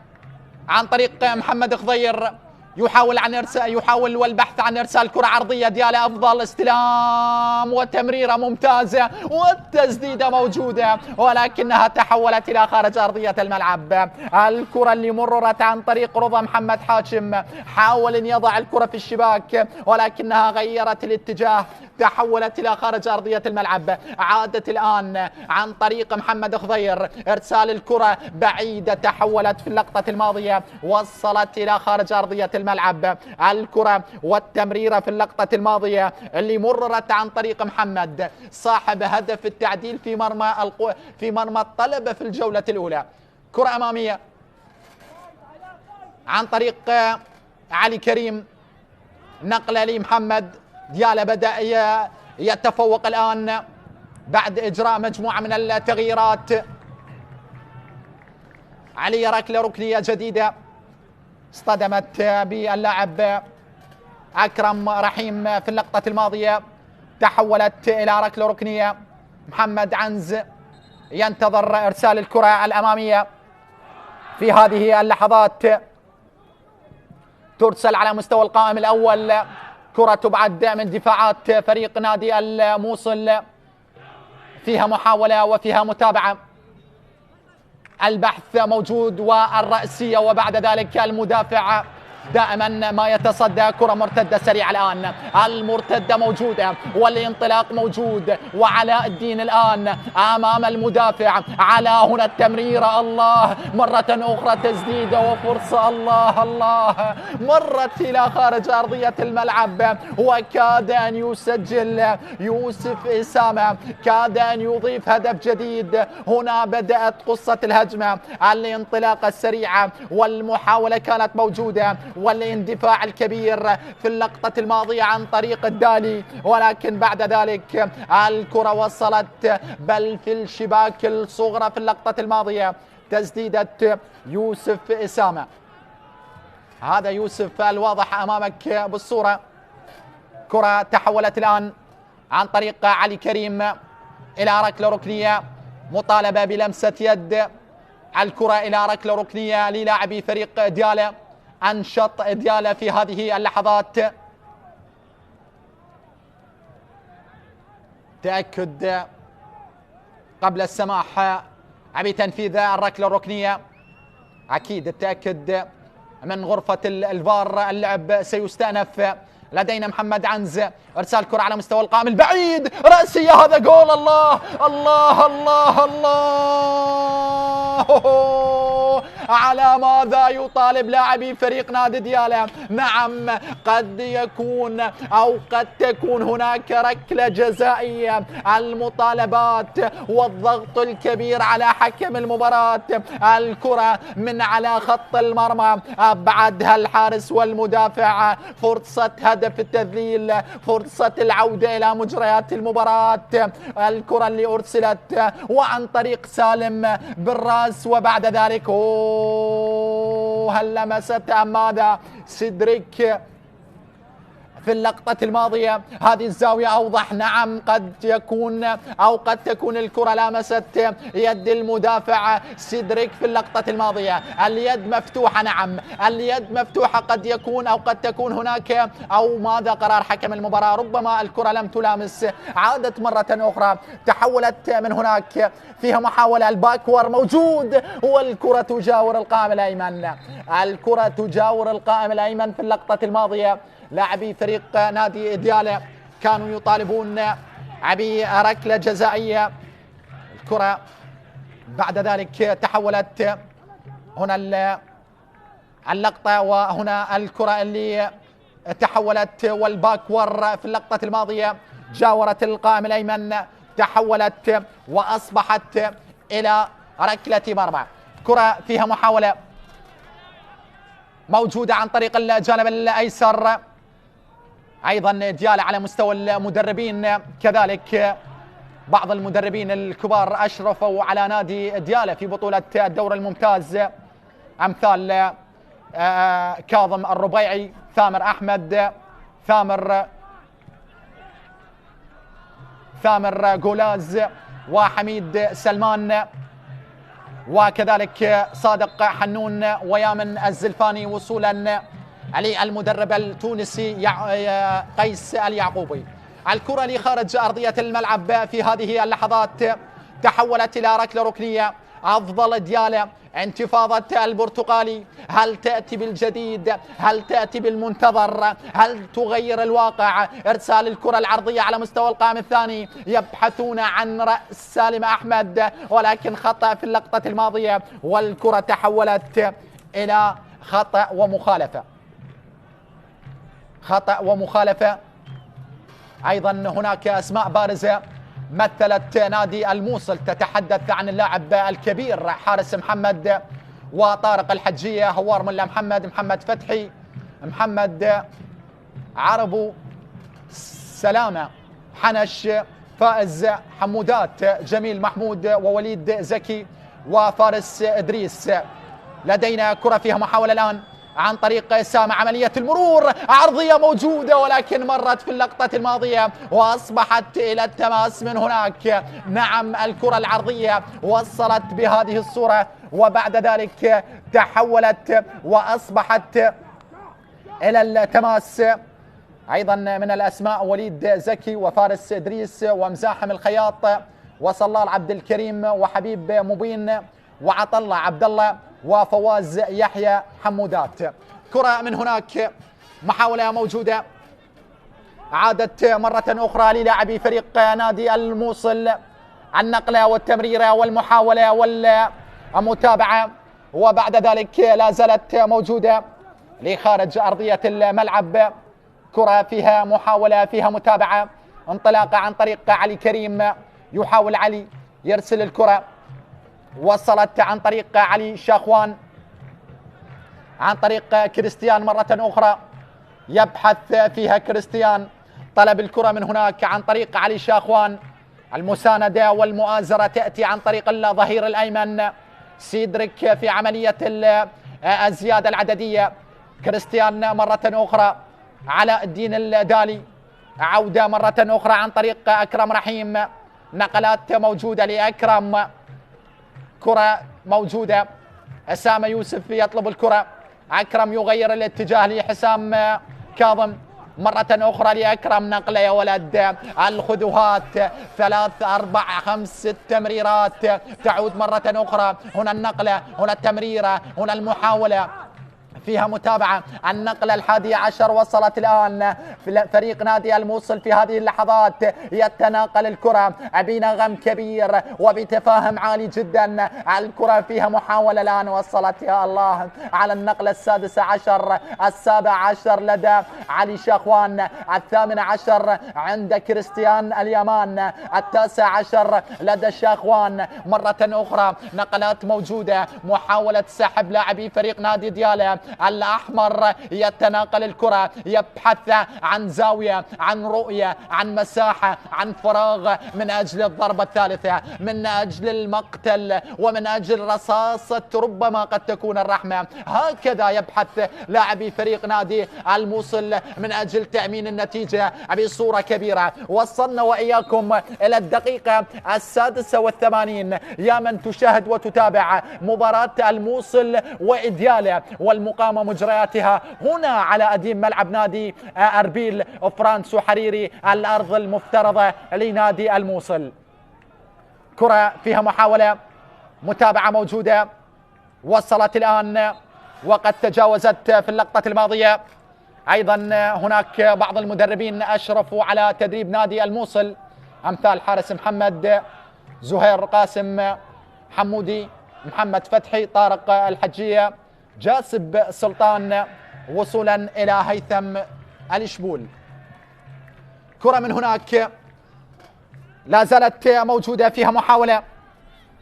عن طريق محمد خضير، يحاول والبحث عن إرسال كرة عرضية. ديالا أفضل استلام وتمريرة ممتازة والتسديدة موجودة ولكنها تحولت إلى خارج أرضية الملعب. الكرة اللي مررت عن طريق رضا محمد حاشم، حاول أن يضع الكرة في الشباك ولكنها غيرت الاتجاه، تحولت إلى خارج أرضية الملعب. عادت الآن عن طريق محمد خضير، إرسال الكرة بعيدة، تحولت في اللقطة الماضية، وصلت إلى خارج أرضية الملعب. الكرة والتمريرة في اللقطة الماضية اللي مررت عن طريق محمد صاحب هدف التعديل في مرمى الطلبة في الجولة الأولى. كرة أمامية عن طريق علي كريم، نقلة لمحمد. ديالا بدأ يتفوق الآن بعد إجراء مجموعة من التغييرات. علي ركلة ركنية جديدة اصطدمت باللاعب أكرم رحيم في اللقطة الماضية، تحولت إلى ركلة ركنية. محمد عنز ينتظر إرسال الكرة الأمامية في هذه اللحظات، ترسل على مستوى القائم الأول. كرة تبعد من دفاعات فريق نادي الموصل، فيها محاولة وفيها متابعة. البحث موجود والرأسية، وبعد ذلك المدافع دائما ما يتصدى. كرة مرتدة سريعة الآن، المرتدة موجودة والانطلاق موجود، وعلاء الدين الآن أمام المدافع. على هنا التمريرة، الله، مرة أخرى تسديدة وفرصة، الله الله، مرت إلى خارج أرضية الملعب، وكاد أن يسجل يوسف إسامة، كاد أن يضيف هدف جديد. هنا بدأت قصة الهجمة، الانطلاقة السريعة والمحاولة كانت موجودة، والاندفاع الكبير في اللقطة الماضية عن طريق الدالي، ولكن بعد ذلك الكرة وصلت بل في الشباك الصغرى في اللقطة الماضية. تسديدة يوسف إسامة، هذا يوسف الواضح أمامك بالصورة. كرة تحولت الآن عن طريق علي كريم إلى ركلة ركنية، مطالبة بلمسة يد. الكرة إلى ركلة ركنية للاعبي فريق ديالا. أنشط ديالا في هذه اللحظات، تأكد قبل السماح بتنفيذ الركلة الركنية. أكيد التأكد من غرفة الفار. اللعب سيستأنف. لدينا محمد عنز، ارسال كرة على مستوى القائم البعيد، رأسية، هذا جول. الله الله الله الله، على ماذا يطالب لاعبي فريق نادي ديالا؟ نعم، قد يكون أو قد تكون هناك ركلة جزائية. المطالبات والضغط الكبير على حكم المباراة. الكرة من على خط المرمى، أبعدها الحارس والمدافع. فرصة هدف التذليل، فرصة العودة إلى مجريات المباراة. الكرة اللي أرسلت وعن طريق سالم بالراس، وبعد ذلك هل لمست أم ماذا؟ سيدريك في اللقطة الماضية، هذه الزاوية أوضح. نعم، قد يكون أو قد تكون الكرة لامست يد المدافع سيدريك في اللقطة الماضية. اليد مفتوحة، نعم اليد مفتوحة، قد يكون أو قد تكون هناك أو ماذا قرار حكم المباراة. ربما الكرة لم تلامس. عادت مرة أخرى، تحولت من هناك، فيها محاولة. الباكور موجود والكرة تجاور القائم الأيمن. الكرة تجاور القائم الأيمن في اللقطة الماضية. لاعبي فريق نادي ديالا كانوا يطالبون بركلة جزائية. الكرة بعد ذلك تحولت، هنا اللقطة وهنا الكرة اللي تحولت، والباكور في اللقطة الماضية جاورت القائم الأيمن، تحولت وأصبحت إلى ركلة مرمى. كرة فيها محاولة موجودة عن طريق الجانب الأيسر. أيضا ديالا على مستوى المدربين كذلك بعض المدربين الكبار أشرفوا على نادي ديالا في بطولة الدوري الممتاز، أمثال كاظم الربيعي، ثامر أحمد، ثامر جولاز، وحميد سلمان، وكذلك صادق حنون ويامن الزلفاني، وصولا المدرب التونسي قيس اليعقوبي. الكرة لخارج أرضية الملعب في هذه اللحظات تحولت إلى ركلة ركنية. أفضل ديالى، انتفاضة البرتقالي، هل تأتي بالجديد؟ هل تأتي بالمنتظر؟ هل تغير الواقع؟ إرسال الكرة العرضية على مستوى القائم الثاني، يبحثون عن رأس سالم أحمد ولكن خطأ في اللقطة الماضية، والكرة تحولت إلى خطأ ومخالفة. خطأ ومخالفة. أيضا هناك أسماء بارزة مثلت نادي الموصل، تتحدث عن اللاعب الكبير حارس محمد وطارق الحجية، هوار ملا محمد، محمد فتحي، محمد عربو، سلامة، حنش، فائز حمودات، جميل محمود، ووليد زكي، وفارس إدريس. لدينا كرة فيها محاولة الآن عن طريق سامة، عملية المرور، عرضية موجودة ولكن مرت في اللقطة الماضية وأصبحت إلى التماس من هناك. نعم، الكرة العرضية وصلت بهذه الصورة وبعد ذلك تحولت وأصبحت إلى التماس. أيضا من الأسماء وليد زكي وفارس إدريس ومزاحم الخياط وصلال عبد الكريم وحبيب مبين وعطلة عبد الله وفواز يحيى حمودات. كرة من هناك، محاولة موجودة، عادت مرة أخرى للاعبي فريق نادي الموصل، النقلة والتمريرة والمحاولة والمتابعة، وبعد ذلك لا زالت موجودة لخارج أرضية الملعب. كرة فيها محاولة، فيها متابعة، انطلاقة عن طريق علي كريم، يحاول علي يرسل الكرة، وصلت عن طريق علي شاخوان، عن طريق كريستيان مرة أخرى، يبحث فيها كريستيان، طلب الكرة من هناك عن طريق علي شاخوان. المساندة والمؤازرة تأتي عن طريق الظهير الأيمن سيدريك في عملية الزيادة العددية. كريستيان مرة أخرى، علاء الدين الدالي، عودة مرة أخرى عن طريق أكرم رحيم، نقلات موجودة لأكرم، كرة موجودة، أسامة يوسف يطلب الكرة، أكرم يغير الاتجاه لحسام كاظم، مرة أخرى لأكرم، نقلة يا ولد، الخذوهات 3 4 5 6 تمريرات تعود مرة أخرى، هنا النقلة، هنا التمريرة، هنا المحاولة، فيها متابعة. النقلة 11 وصلت الآن فريق نادي الموصل في هذه اللحظات، يتناقل الكرة بنغم كبير وبتفاهم عالي جدا. الكرة فيها محاولة الآن، وصلت يا الله على النقلة 16، 17 لدى علي شاخوان، 18 عند كريستيان اليمان، 19 لدى شاخوان. مرة أخرى نقلات موجودة، محاولة سحب لاعبي فريق نادي ديالى. الأحمر يتناقل الكرة، يبحث عن زاوية، عن رؤية، عن مساحة، عن فراغ من أجل الضربة الثالثة، من أجل المقتل، ومن أجل رصاصة ربما قد تكون الرحمة. هكذا يبحث لاعبي فريق نادي الموصل من أجل تأمين النتيجة بصورة كبيرة. وصلنا وإياكم إلى الدقيقة 86 يا من تشاهد وتتابع مباراة الموصل وإديالى والمقام مجرياتها هنا على أديم ملعب نادي أربيل فرانسو حريري، الأرض المفترضة لنادي الموصل. كرة فيها محاولة، متابعة موجودة، وصلت الآن وقد تجاوزت في اللقطة الماضية. أيضا هناك بعض المدربين أشرفوا على تدريب نادي الموصل، أمثال حارس محمد، زهير قاسم حمودي، محمد فتحي، طارق الحجية، جاسب سلطان، وصولا إلى هيثم الشبول. كرة من هناك لا زالت موجودة، فيها محاولة،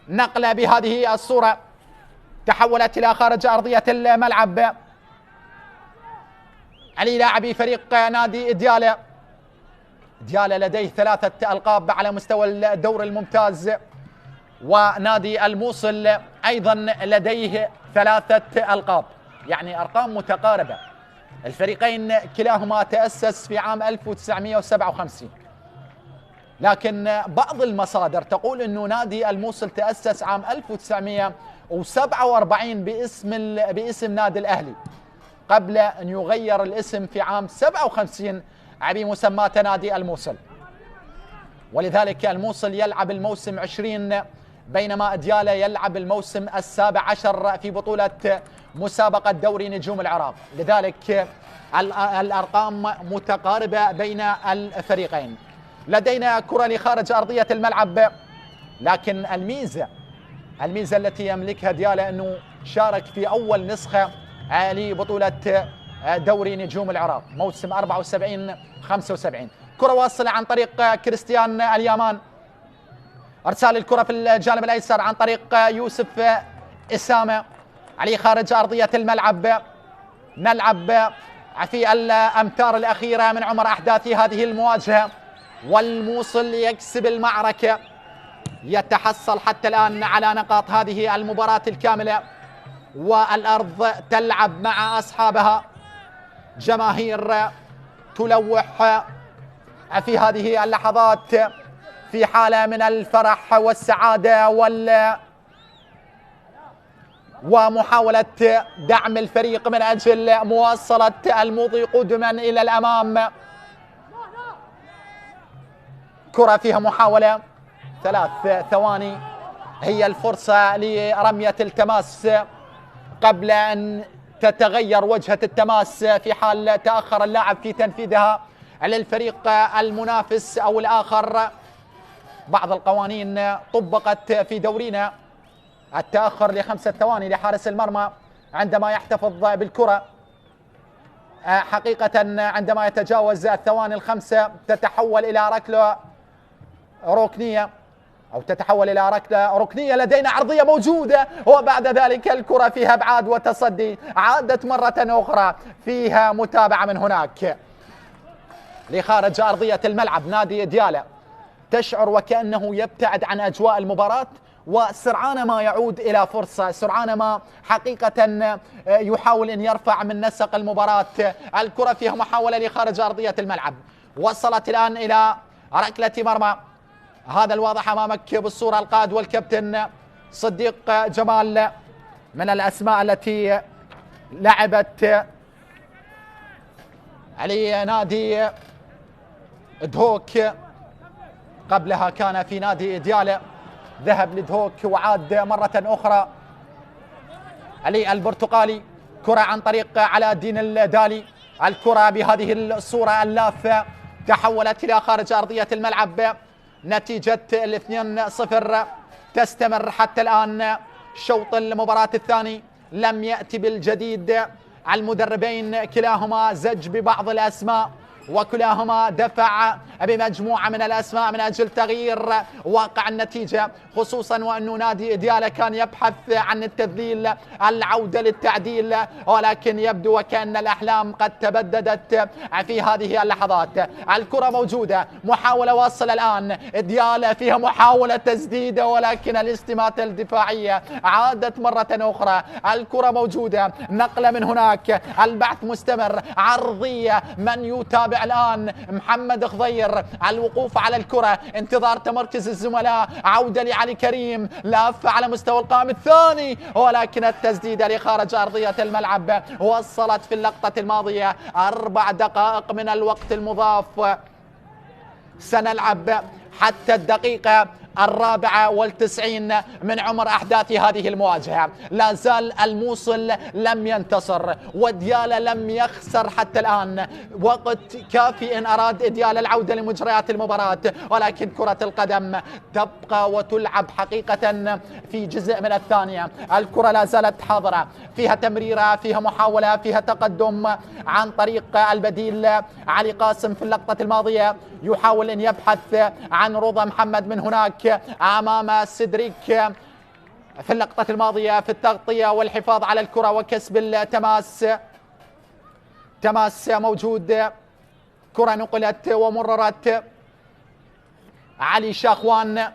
نقلة بهذه الصورة، تحولت إلى خارج أرضية الملعب علي لاعبي فريق نادي ديالى. ديالى لديه 3 ألقاب على مستوى الدور الممتاز، ونادي الموصل أيضا لديه 3 ألقاب، يعني أرقام متقاربة. الفريقين كلاهما تأسس في عام 1957، لكن بعض المصادر تقول أنه نادي الموصل تأسس عام 1947 باسم نادي الأهلي، قبل أن يغير الاسم في عام 57 بمسمى نادي الموصل. ولذلك الموصل يلعب الموسم 20 بينما ديالى يلعب الموسم 17 في بطولة مسابقة دوري نجوم العراق. لذلك الأرقام متقاربة بين الفريقين. لدينا كرة لخارج أرضية الملعب، لكن الميزة التي يملكها ديالى أنه شارك في أول نسخة لبطولة دوري نجوم العراق موسم 74-75. كرة واصلة عن طريق كريستيان اليامان، ارسال الكرة في الجانب الايسر عن طريق يوسف اسامه علي خارج ارضيه الملعب. نلعب في الامتار الاخيره من عمر احداث هذه المواجهه، والموصل يكسب المعركه، يتحصل حتى الان على نقاط هذه المباراه الكامله، والارض تلعب مع اصحابها. جماهير تلوح في هذه اللحظات في حالة من الفرح والسعادة ومحاولة دعم الفريق من أجل مواصلة المضي قدما إلى الأمام. كرة فيها محاولة، 3 ثواني هي الفرصة لرمية التماس قبل أن تتغير وجهة التماس في حال تأخر اللاعب في تنفيذها للفريق المنافس أو الآخر. بعض القوانين طبقت في دورينا، التأخر ل5 ثواني لحارس المرمى عندما يحتفظ بالكرة. حقيقة عندما يتجاوز الثواني ال5 تتحول إلى ركلة ركنية أو تتحول إلى ركلة ركنية. لدينا عرضية موجودة، وبعد ذلك الكرة فيها ابعاد وتصدي، عادت مرة أخرى فيها متابعة من هناك لخارج أرضية الملعب. نادي ديالى تشعر وكأنه يبتعد عن أجواء المباراة، وسرعان ما يعود إلى فرصة، سرعان ما حقيقة يحاول أن يرفع من نسق المباراة. الكرة فيها محاولة لخارج أرضية الملعب، وصلت الآن إلى ركلة مرمى. هذا الواضح أمامك بالصورة، القائد والكابتن صديق جمال من الأسماء التي لعبت على نادي دهوك، قبلها كان في نادي ديالى، ذهب لدهوك وعاد مرة أخرى علي البرتقالي. كرة عن طريق علاء الدين الدالي، الكرة بهذه الصورة اللافة تحولت إلى خارج أرضية الملعب. نتيجة 2-0 تستمر حتى الآن. شوط المباراة الثاني لم يأتي بالجديد، المدربين كلاهما زج ببعض الأسماء، وكلاهما دفع بمجموعة من الأسماء من أجل تغيير واقع النتيجة، خصوصا وأنه نادي ديالى كان يبحث عن التذليل، العودة للتعديل، ولكن يبدو وكأن الأحلام قد تبددت في هذه اللحظات. الكرة موجودة، محاولة واصلة الآن، ديالى فيها محاولة تسديدة، ولكن الاستماتة الدفاعية عادت مرة أخرى. الكرة موجودة، نقلة من هناك، البحث مستمر، عرضية، من يتابع الآن؟ محمد خضير، الوقوف على الكرة، انتظار تمركز الزملاء، عودة لعلي كريم، لافة على مستوى القائم الثاني، ولكن التسديدة لخارج أرضية الملعب. وصلت في اللقطة الماضية 4 دقائق من الوقت المضاف. سنلعب حتى الدقيقة 94 من عمر أحداث هذه المواجهة. لا زال الموصل لم ينتصر، وديالى لم يخسر حتى الآن. وقت كافي إن أراد ديالى العودة لمجريات المباراة، ولكن كرة القدم تبقى وتلعب حقيقة في جزء من الثانية. الكرة لا زالت حاضرة، فيها تمريرة، فيها محاولة، فيها تقدم عن طريق البديل علي قاسم. في اللقطة الماضية يحاول أن يبحث عن رضا محمد من هناك أمام سيدريك في اللقطة الماضية في التغطية والحفاظ على الكرة وكسب التماس. تماس موجود، كرة نقلت ومررت. علي شاخوان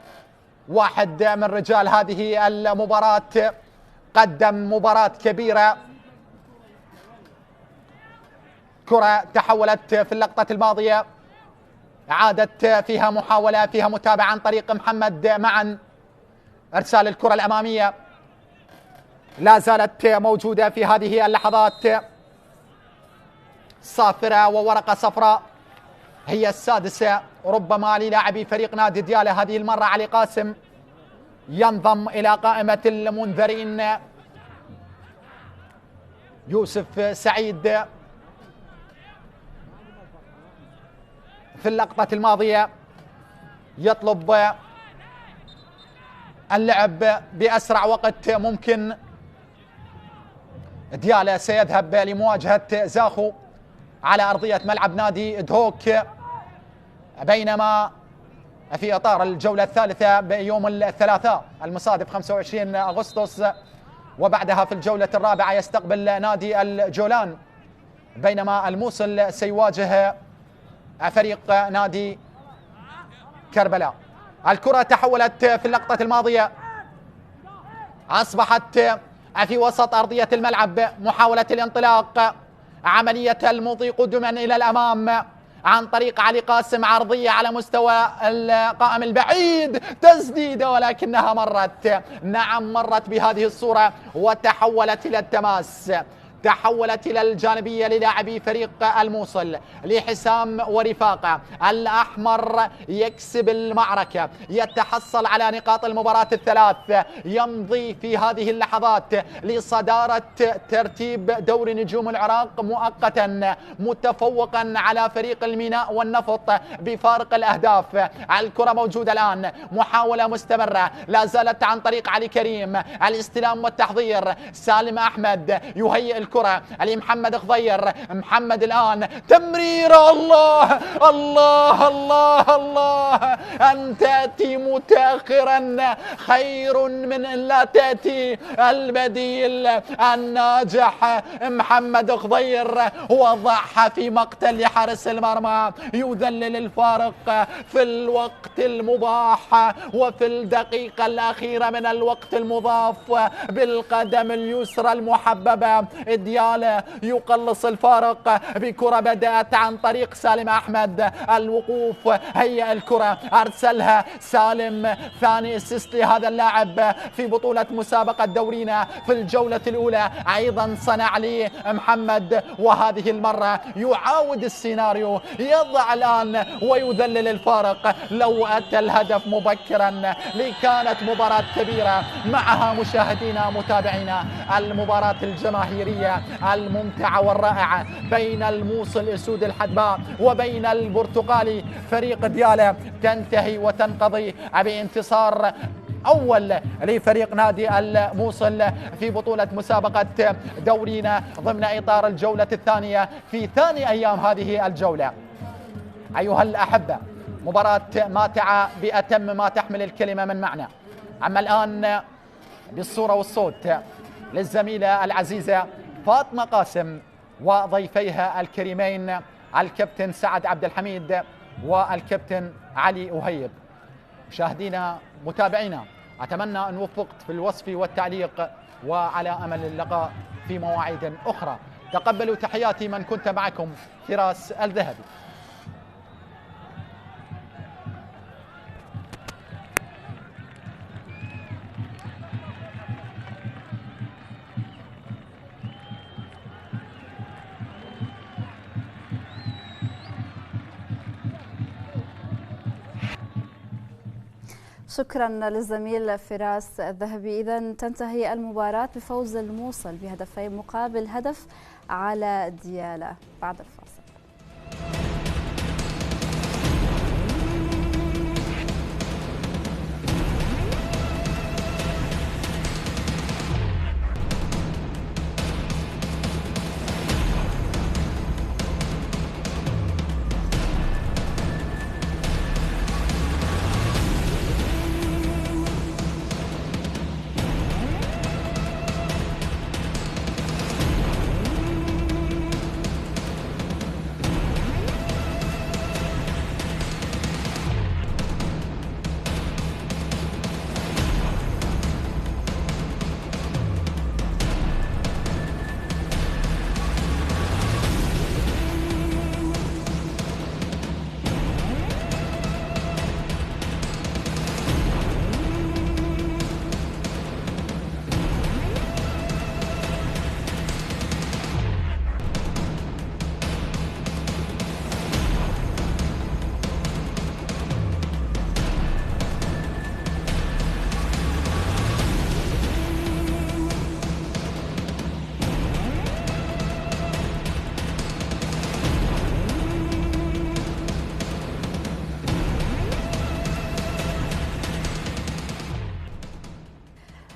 واحد من رجال هذه المباراة، قدم مباراة كبيرة. كرة تحولت في اللقطة الماضية، عادت فيها محاولة، فيها متابعة عن طريق محمد معا. ارسال الكرة الأمامية لا زالت موجودة في هذه اللحظات. صافرة وورقة صفراء، هي السادسة ربما للاعبي فريق نادي ديالى. هذه المرة علي قاسم ينضم إلى قائمة المنذرين. يوسف سعيد في اللقطة الماضية يطلب اللعب بأسرع وقت ممكن. ديالى سيذهب لمواجهة زاخو على أرضية ملعب نادي دهوك، بينما في إطار الجولة الثالثة بيوم الثلاثاء المصادف 25 أغسطس، وبعدها في الجولة الرابعة يستقبل نادي الجولان، بينما الموصل سيواجه فريق نادي كربلاء. الكرة تحولت في اللقطة الماضية، أصبحت في وسط أرضية الملعب، محاولة الانطلاق، عملية المضي قدما إلى الأمام عن طريق علي قاسم، عرضية على مستوى القائم البعيد، تسديدة ولكنها مرت، نعم مرت بهذه الصورة وتحولت إلى التماس، تحولت إلى الجانبية للاعبي فريق الموصل لحسام ورفاقه. الأحمر يكسب المعركة، يتحصل على نقاط المباراة الثلاث، يمضي في هذه اللحظات لصدارة ترتيب دوري نجوم العراق مؤقتا، متفوقا على فريق الميناء والنفط بفارق الأهداف. الكرة موجودة الآن، محاولة مستمرة لا زالت عن طريق علي كريم، الاستلام والتحضير. سالم أحمد يهيئ الكرة لمحمد خضير، محمد الآن تمريرة، الله الله الله الله، أن تأتي متأخرا خير من أن لا تأتي. البديل الناجح محمد خضير وضعها في مقتل لحارس المرمى، يذلل الفارق في الوقت المباح وفي الدقيقة الأخيرة من الوقت المضاف بالقدم اليسرى المحببة. ديالى يقلص الفارق بكرة بدأت عن طريق سالم أحمد، الوقوف، هيئ الكرة، أرسلها سالم، ثاني اسيست لهذا اللاعب في بطولة مسابقة دورينا في الجولة الأولى، أيضا صنع لي محمد، وهذه المرة يعاود السيناريو، يضع الآن ويذلل الفارق. لو أتى الهدف مبكرا لكانت مباراة كبيرة معها مشاهدينا متابعينا، المباراة الجماهيرية الممتعة والرائعة بين الموصل أسود الحدباء وبين البرتقالي فريق ديالى تنتهي وتنقضي بانتصار أول لفريق نادي الموصل في بطولة مسابقة دورينا ضمن إطار الجولة الثانية في ثاني أيام هذه الجولة. أيها الأحبة، مباراة ماتعة بأتم ما تحمل الكلمة من معنى. أما الآن بالصورة والصوت للزميلة العزيزة فاطمة قاسم وضيفيها الكريمين الكابتن سعد عبد الحميد والكابتن علي أهيب. مشاهدينا متابعينا، أتمنى أن وفقت في الوصف والتعليق، وعلى أمل اللقاء في مواعيد أخرى. تقبلوا تحياتي من كنت معكم، فراس الذهبي. شكرا للزميل فراس الذهبي. إذن تنتهي المباراة بفوز الموصل بهدفين مقابل هدف على ديالى. بعد الفاصل.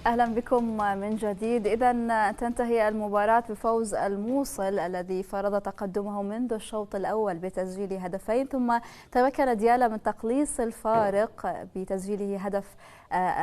أهلا بكم من جديد. إذا تنتهي المباراة بفوز الموصل الذي فرض تقدمه منذ الشوط الأول بتسجيل هدفين، ثم تمكن ديالا من تقليص الفارق بتسجيله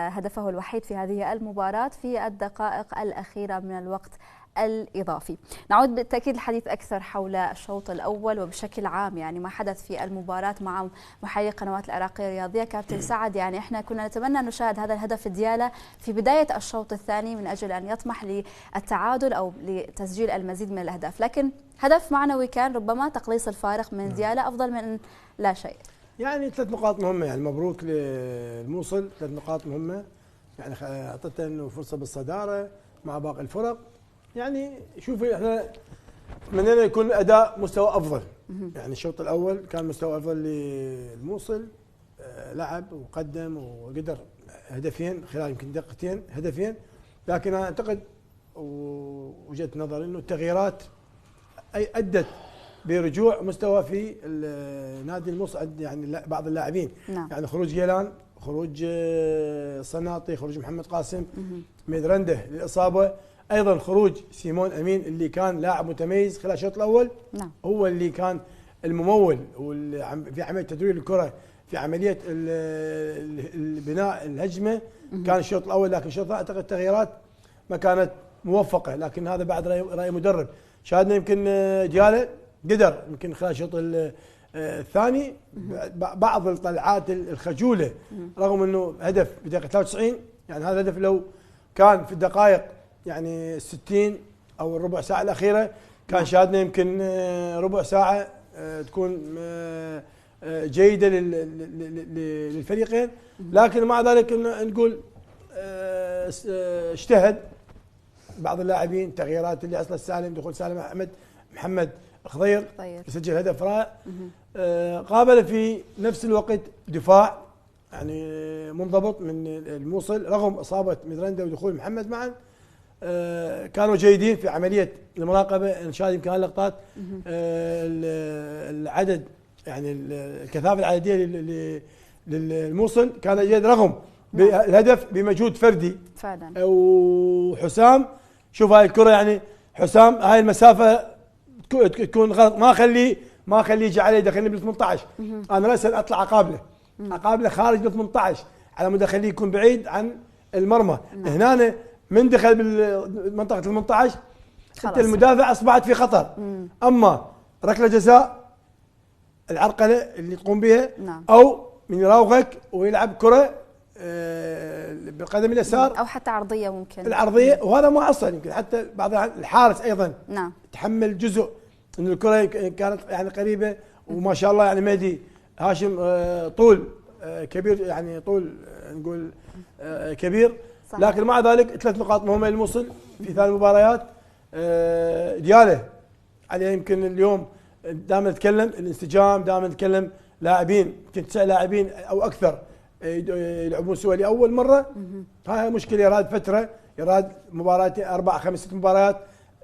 هدفه الوحيد في هذه المباراة في الدقائق الأخيرة من الوقت الإضافي. نعود بالتأكيد الحديث أكثر حول الشوط الأول وبشكل عام يعني ما حدث في المباراة مع محللي القنوات العراقية الرياضية. كابتن سعد، يعني احنا كنا نتمنى أن نشاهد هذا الهدف ديالا في بداية الشوط الثاني من أجل أن يطمح للتعادل أو لتسجيل المزيد من الأهداف، لكن هدف معنوي كان ربما تقليص الفارق من ديالا أفضل من لا شيء. يعني 3 نقاط مهمة، يعني مبروك للموصل، 3 نقاط مهمة، يعني أعطته إنه فرصة بالصدارة مع باقي الفرق. يعني شوفي احنا تمنينا يكون اداء مستوى افضل، يعني الشوط الاول كان مستوى افضل للموصل، لعب وقدم وقدر هدفين خلال يمكن دقيقتين هدفين، لكن انا اعتقد ووجهه نظري انه التغييرات ادت برجوع مستوى في نادي الموصل، يعني بعض اللاعبين نعم. يعني خروج جيلان، خروج صناطي، خروج محمد قاسم، ميدرنده للاصابه، ايضا خروج سيمون امين اللي كان لاعب متميز خلال الشوط الاول. نعم. هو اللي كان الممول في عمليه تدوير الكره، في عمليه البناء الهجمه كان الشوط الاول، لكن الشوط الثاني اعتقد التغييرات ما كانت موفقه، لكن هذا بعد راي مدرب. شاهدنا يمكن ديالا قدر يمكن خلال الشوط الثاني بعض الطلعات الخجوله، رغم انه هدف بدقيقه 93، يعني هذا الهدف لو كان في الدقائق يعني 60 او الربع ساعه الاخيره كان شاهدنا يمكن ربع ساعه تكون جيده للفريقين، لكن مع ذلك نقول اجتهد بعض اللاعبين، تغييرات اللي اصلا سالم، دخول سالم احمد، محمد خضير يسجل هدف رائع. قابل في نفس الوقت دفاع يعني منضبط من الموصل، رغم اصابه ميدرندا ودخول محمد معا كانوا جيدين في عمليه المراقبه. نشاهد يمكن اللقطات العدد يعني الكثافه العدديه للموصل كان جيد، رغم الهدف بمجهود فردي فعلا. وحسام شوف هاي الكره، يعني حسام هاي المسافه تكون غلط، ما اخليه يجي علي يدخلني بال 18. انا لازم اطلع اقابله خارج بال 18 على مود اخليه يكون بعيد عن المرمى. هنا من دخل بالمنطقه ال 18 انت المدافع اصبحت في خطر. اما ركله جزاء العرقله اللي تقوم بها او من يراوغك ويلعب كره بالقدم اليسار او حتى عرضيه، ممكن العرضيه، وهذا ما حصل. يمكن حتى بعض الحارس ايضا نعم تحمل جزء ان الكره كانت يعني قريبه، وما شاء الله يعني مهدي هاشم طول كبير، يعني طول نقول كبير صح. لكن مع ذلك 3 نقاط مهمه للموصل في 3 مباريات. ديالا عليه يمكن اليوم دائما نتكلم الانسجام، دائما نتكلم لاعبين يمكن 9 لاعبين او اكثر يلعبون سوا لاول مره. هاي مشكله، يراد فتره، يراد مباراه 4 5 6 مباريات.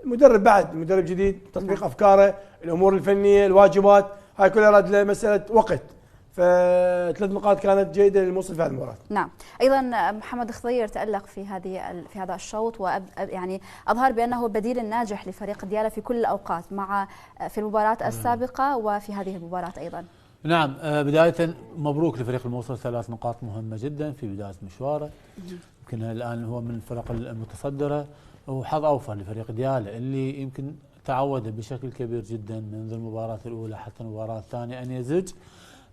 المدرب بعد مدرب جديد، تطبيق افكاره، الامور الفنيه، الواجبات، هاي كلها يراد له مساله وقت. ف3 نقاط كانت جيده للموصل في هذه المباراه. نعم. ايضا محمد خضير تالق في هذا الشوط، ويعني اظهر بانه بديل الناجح لفريق ديالا في كل الاوقات، مع في المباراه السابقه وفي هذه المباراه ايضا. نعم. بدايه مبروك لفريق الموصل، 3 نقاط مهمه جدا في بدايه مشواره. يمكن الان هو من الفرق المتصدره، وحظ اوفر لفريق ديالا اللي يمكن تعود بشكل كبير جدا منذ المباراه الاولى حتى المباراه الثانيه ان يزج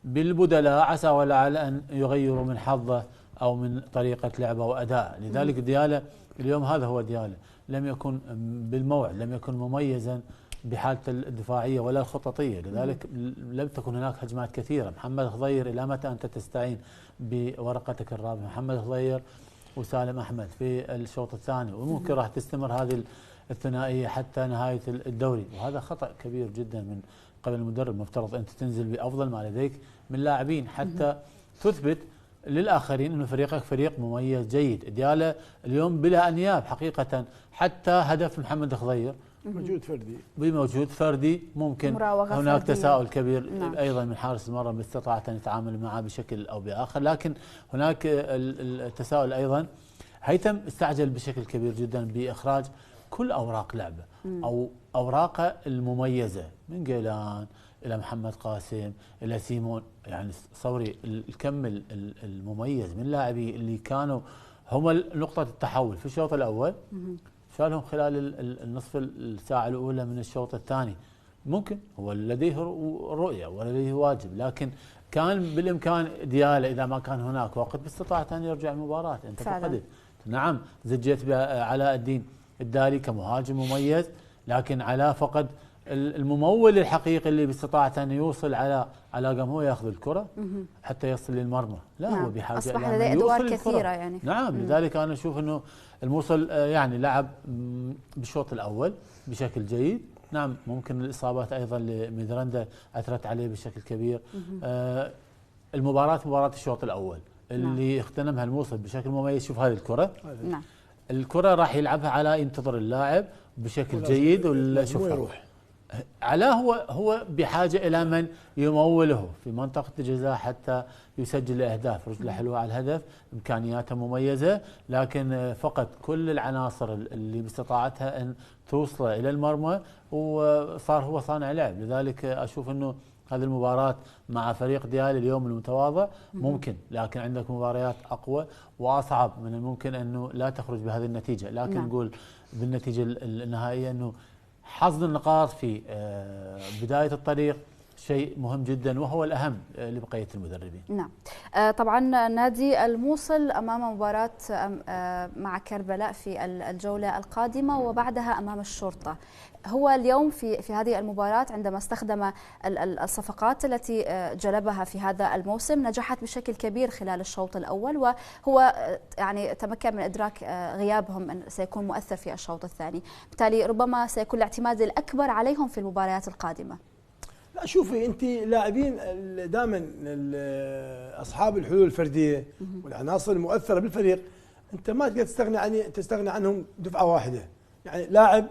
بالبدلاء عسى ولعل ان يغيروا من حظه او من طريقه لعبه واداء. لذلك ديالا اليوم هذا هو ديالا، لم يكن بالموعد، لم يكن مميزا بحالته الدفاعيه ولا الخططيه، لذلك لم تكن هناك هجمات كثيره. محمد خضير الى متى انت تستعين بورقتك الرابعه؟ محمد خضير وسالم احمد في الشوط الثاني، وممكن راح تستمر هذه الثنائيه حتى نهايه الدوري، وهذا خطا كبير جدا من قبل المدرب. مفترض انت تنزل بافضل ما لديك من لاعبين حتى تثبت للاخرين انه فريقك فريق مميز جيد. ديالا اليوم بلا انياب حقيقه، حتى هدف محمد خضير مجهود فردي، بموجود فردي ممكن هناك فردية. تساؤل كبير نعم. ايضا من حارس المرمى استطاعت ان يتعامل معه بشكل او باخر، لكن هناك التساؤل ايضا هيثم استعجل بشكل كبير جدا باخراج كل اوراق لعبه او اوراقه المميزه، من جيلان الى محمد قاسم الى سيمون، يعني صوري الكم المميز من لاعبي اللي كانوا هم نقطه التحول في الشوط الاول، شالهم خلال النصف الساعه الاولى من الشوط الثاني. ممكن هو لديه رؤيه ولديه واجب، لكن كان بالامكان ديالا اذا ما كان هناك وقت باستطاعت ان يرجع المباراه. انت فقدت، نعم زجيت بعلاء الدين الدالي كمهاجم مميز، لكن علاء فقد الممول الحقيقي اللي باستطاعته ان يوصل على هو ياخذ الكره حتى يصل للمرمى. لا نعم. هو بحاجه اصبح لديه ادوار كثيره يعني. نعم لذلك انا اشوف انه الموصل يعني لعب بالشوط الاول بشكل جيد. نعم ممكن الاصابات ايضا لميدراندا اثرت عليه بشكل كبير. المباراه مباراه الشوط الاول اللي اغتنمها الموصل بشكل مميز. شوف هذه الكره، نعم الكره راح يلعبها علاء، ينتظر اللاعب بشكل جيد ولا شوف يروح علاء هو بحاجه الى من يموله في منطقه الجزاء حتى يسجل الاهداف. رجله حلوه على الهدف، امكانياته مميزه، لكن فقط كل العناصر اللي باستطاعتها ان توصل الى المرمى، وصار هو صانع لعب. لذلك اشوف انه هذه المباراة مع فريق ديالي اليوم المتواضع ممكن، لكن عندك مباريات أقوى وأصعب من الممكن أنه لا تخرج بهذه النتيجة. لكن نقول بالنتيجة النهائية أنه حصد النقاط في بداية الطريق شيء مهم جدا، وهو الأهم لبقية المدربين. نعم طبعا نادي الموصل أمام مباراة مع كربلاء في الجولة القادمة، وبعدها أمام الشرطة. هو اليوم في هذه المباراة عندما استخدم الصفقات التي جلبها في هذا الموسم نجحت بشكل كبير خلال الشوط الأول، وهو يعني تمكن من إدراك غيابهم سيكون مؤثر في الشوط الثاني، بالتالي ربما سيكون الاعتماد الأكبر عليهم في المباريات القادمة. لا شوفي انت لاعبين دائما اصحاب الحلول الفرديه والعناصر المؤثره بالفريق انت ما تقدر تستغني عنهم دفعه واحده، يعني لاعب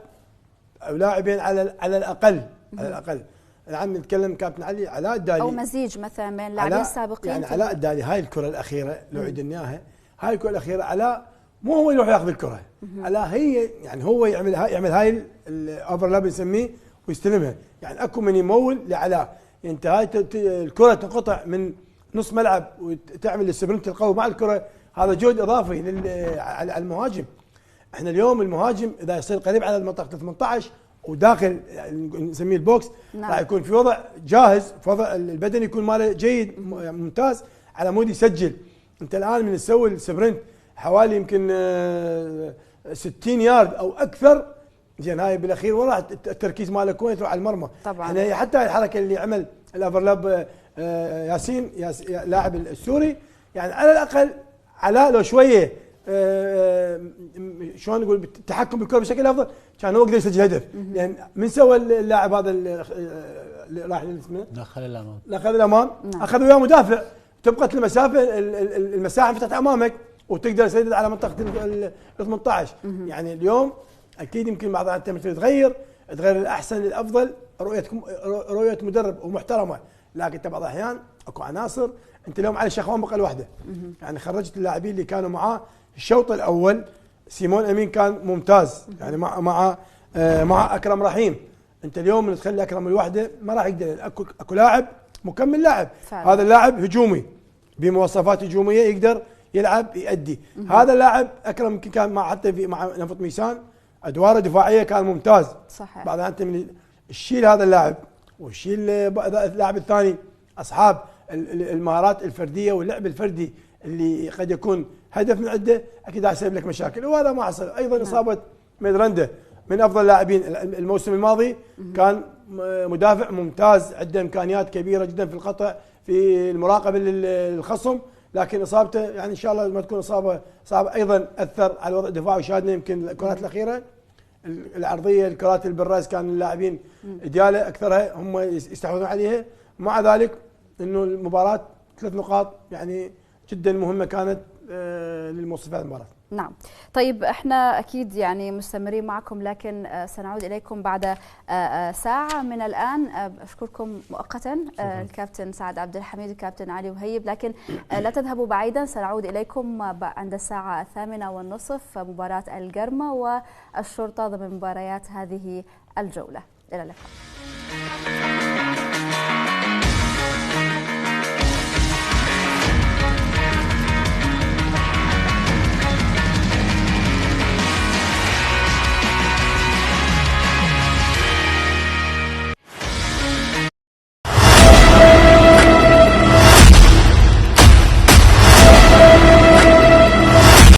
او لاعبين على الاقل على الاقل. العم نتكلم كابتن علي علاء الدالي او مزيج مثلا بين لاعبين سابقين، يعني علاء الدالي هاي الكره الاخيره لو عدنا اياها، هاي الكره الاخيره علاء مو هو يروح ياخذ الكره، علاء هي يعني هو يعمل هاي الاوفرلاب نسميه ويستلمها، يعني اكو من يمول لعلاء، انت هاي الكره تنقطع من نص ملعب وتعمل السبرنت القوي مع الكره، هذا جهد اضافي على المهاجم. احنا اليوم المهاجم اذا يصير قريب على منطقه 18 وداخل نسميه البوكس راح يكون في وضع جاهز، في وضع البدني يكون ماله جيد ممتاز على مود يسجل. انت الان من تسوي السبرنت حوالي يمكن 60 يارد او اكثر، زين هاي بالاخير وين راح التركيز مالك وين تروح على المرمى طبعا. يعني حتى الحركه اللي عمل الاوفرلاب ياسين لاعب السوري، يعني على الاقل علاء لو شويه شلون نقول التحكم بالكره بشكل افضل كان هو يقدر يسجل هدف. لان من سوى اللاعب هذا اللي راح اسمه دخل الامام اخذ وياه مدافع، تبقى المسافه المساحه انفتحت امامك وتقدر تسدد على منطقه ال 18. يعني اليوم اكيد يمكن بعض الاحيان تغير الاحسن للافضل رؤيه مدرب ومحترمه، لكن بعض الاحيان اكو عناصر انت اليوم علي شخوان بقى لوحده، يعني خرجت اللاعبين اللي كانوا معاه الشوط الاول. سيمون امين كان ممتاز يعني مع اكرم رحيم، انت اليوم اللي تخلي اكرم لوحده ما راح يقدر، اكو لاعب مكمل لاعب فعلا. هذا اللاعب هجومي بمواصفات هجوميه يقدر يلعب يؤدي. هذا اللاعب اكرم يمكن كان حتى مع نفط ميسان ادواره دفاعيه كان ممتاز صحيح. بعد انت من الشيل هذا اللاعب والشيل اللاعب الثاني، اصحاب المهارات الفرديه واللعب الفردي اللي قد يكون هدف من عنده اكيد راح يسبب لك مشاكل، وهذا ما حصل. ايضا اصابه ميدراندا من افضل اللاعبين الموسم الماضي، كان مدافع ممتاز عنده امكانيات كبيره جدا في القطع في المراقبه للخصم، لكن اصابته يعني ان شاء الله ما تكون اصابه ايضا اثر على الوضع الدفاعي. وشاهدنا يمكن الكرات الاخيره العرضيه الكرات اللي بالراس كان اللاعبين ديالا اكثرها هم يستحوذون عليها. مع ذلك انه المباراه 3 نقاط يعني جدا مهمه كانت للموصل في هذه المباراه. نعم. طيب احنا اكيد يعني مستمرين معكم، لكن سنعود اليكم بعد ساعه من الان. اشكركم مؤقتا الكابتن سعد عبد الحميد والكابتن علي وهيب، لكن لا تذهبوا بعيدا، سنعود اليكم عند الساعه 8:30 مباراه القرمه والشرطه ضمن مباريات هذه الجوله. الى اللقاء.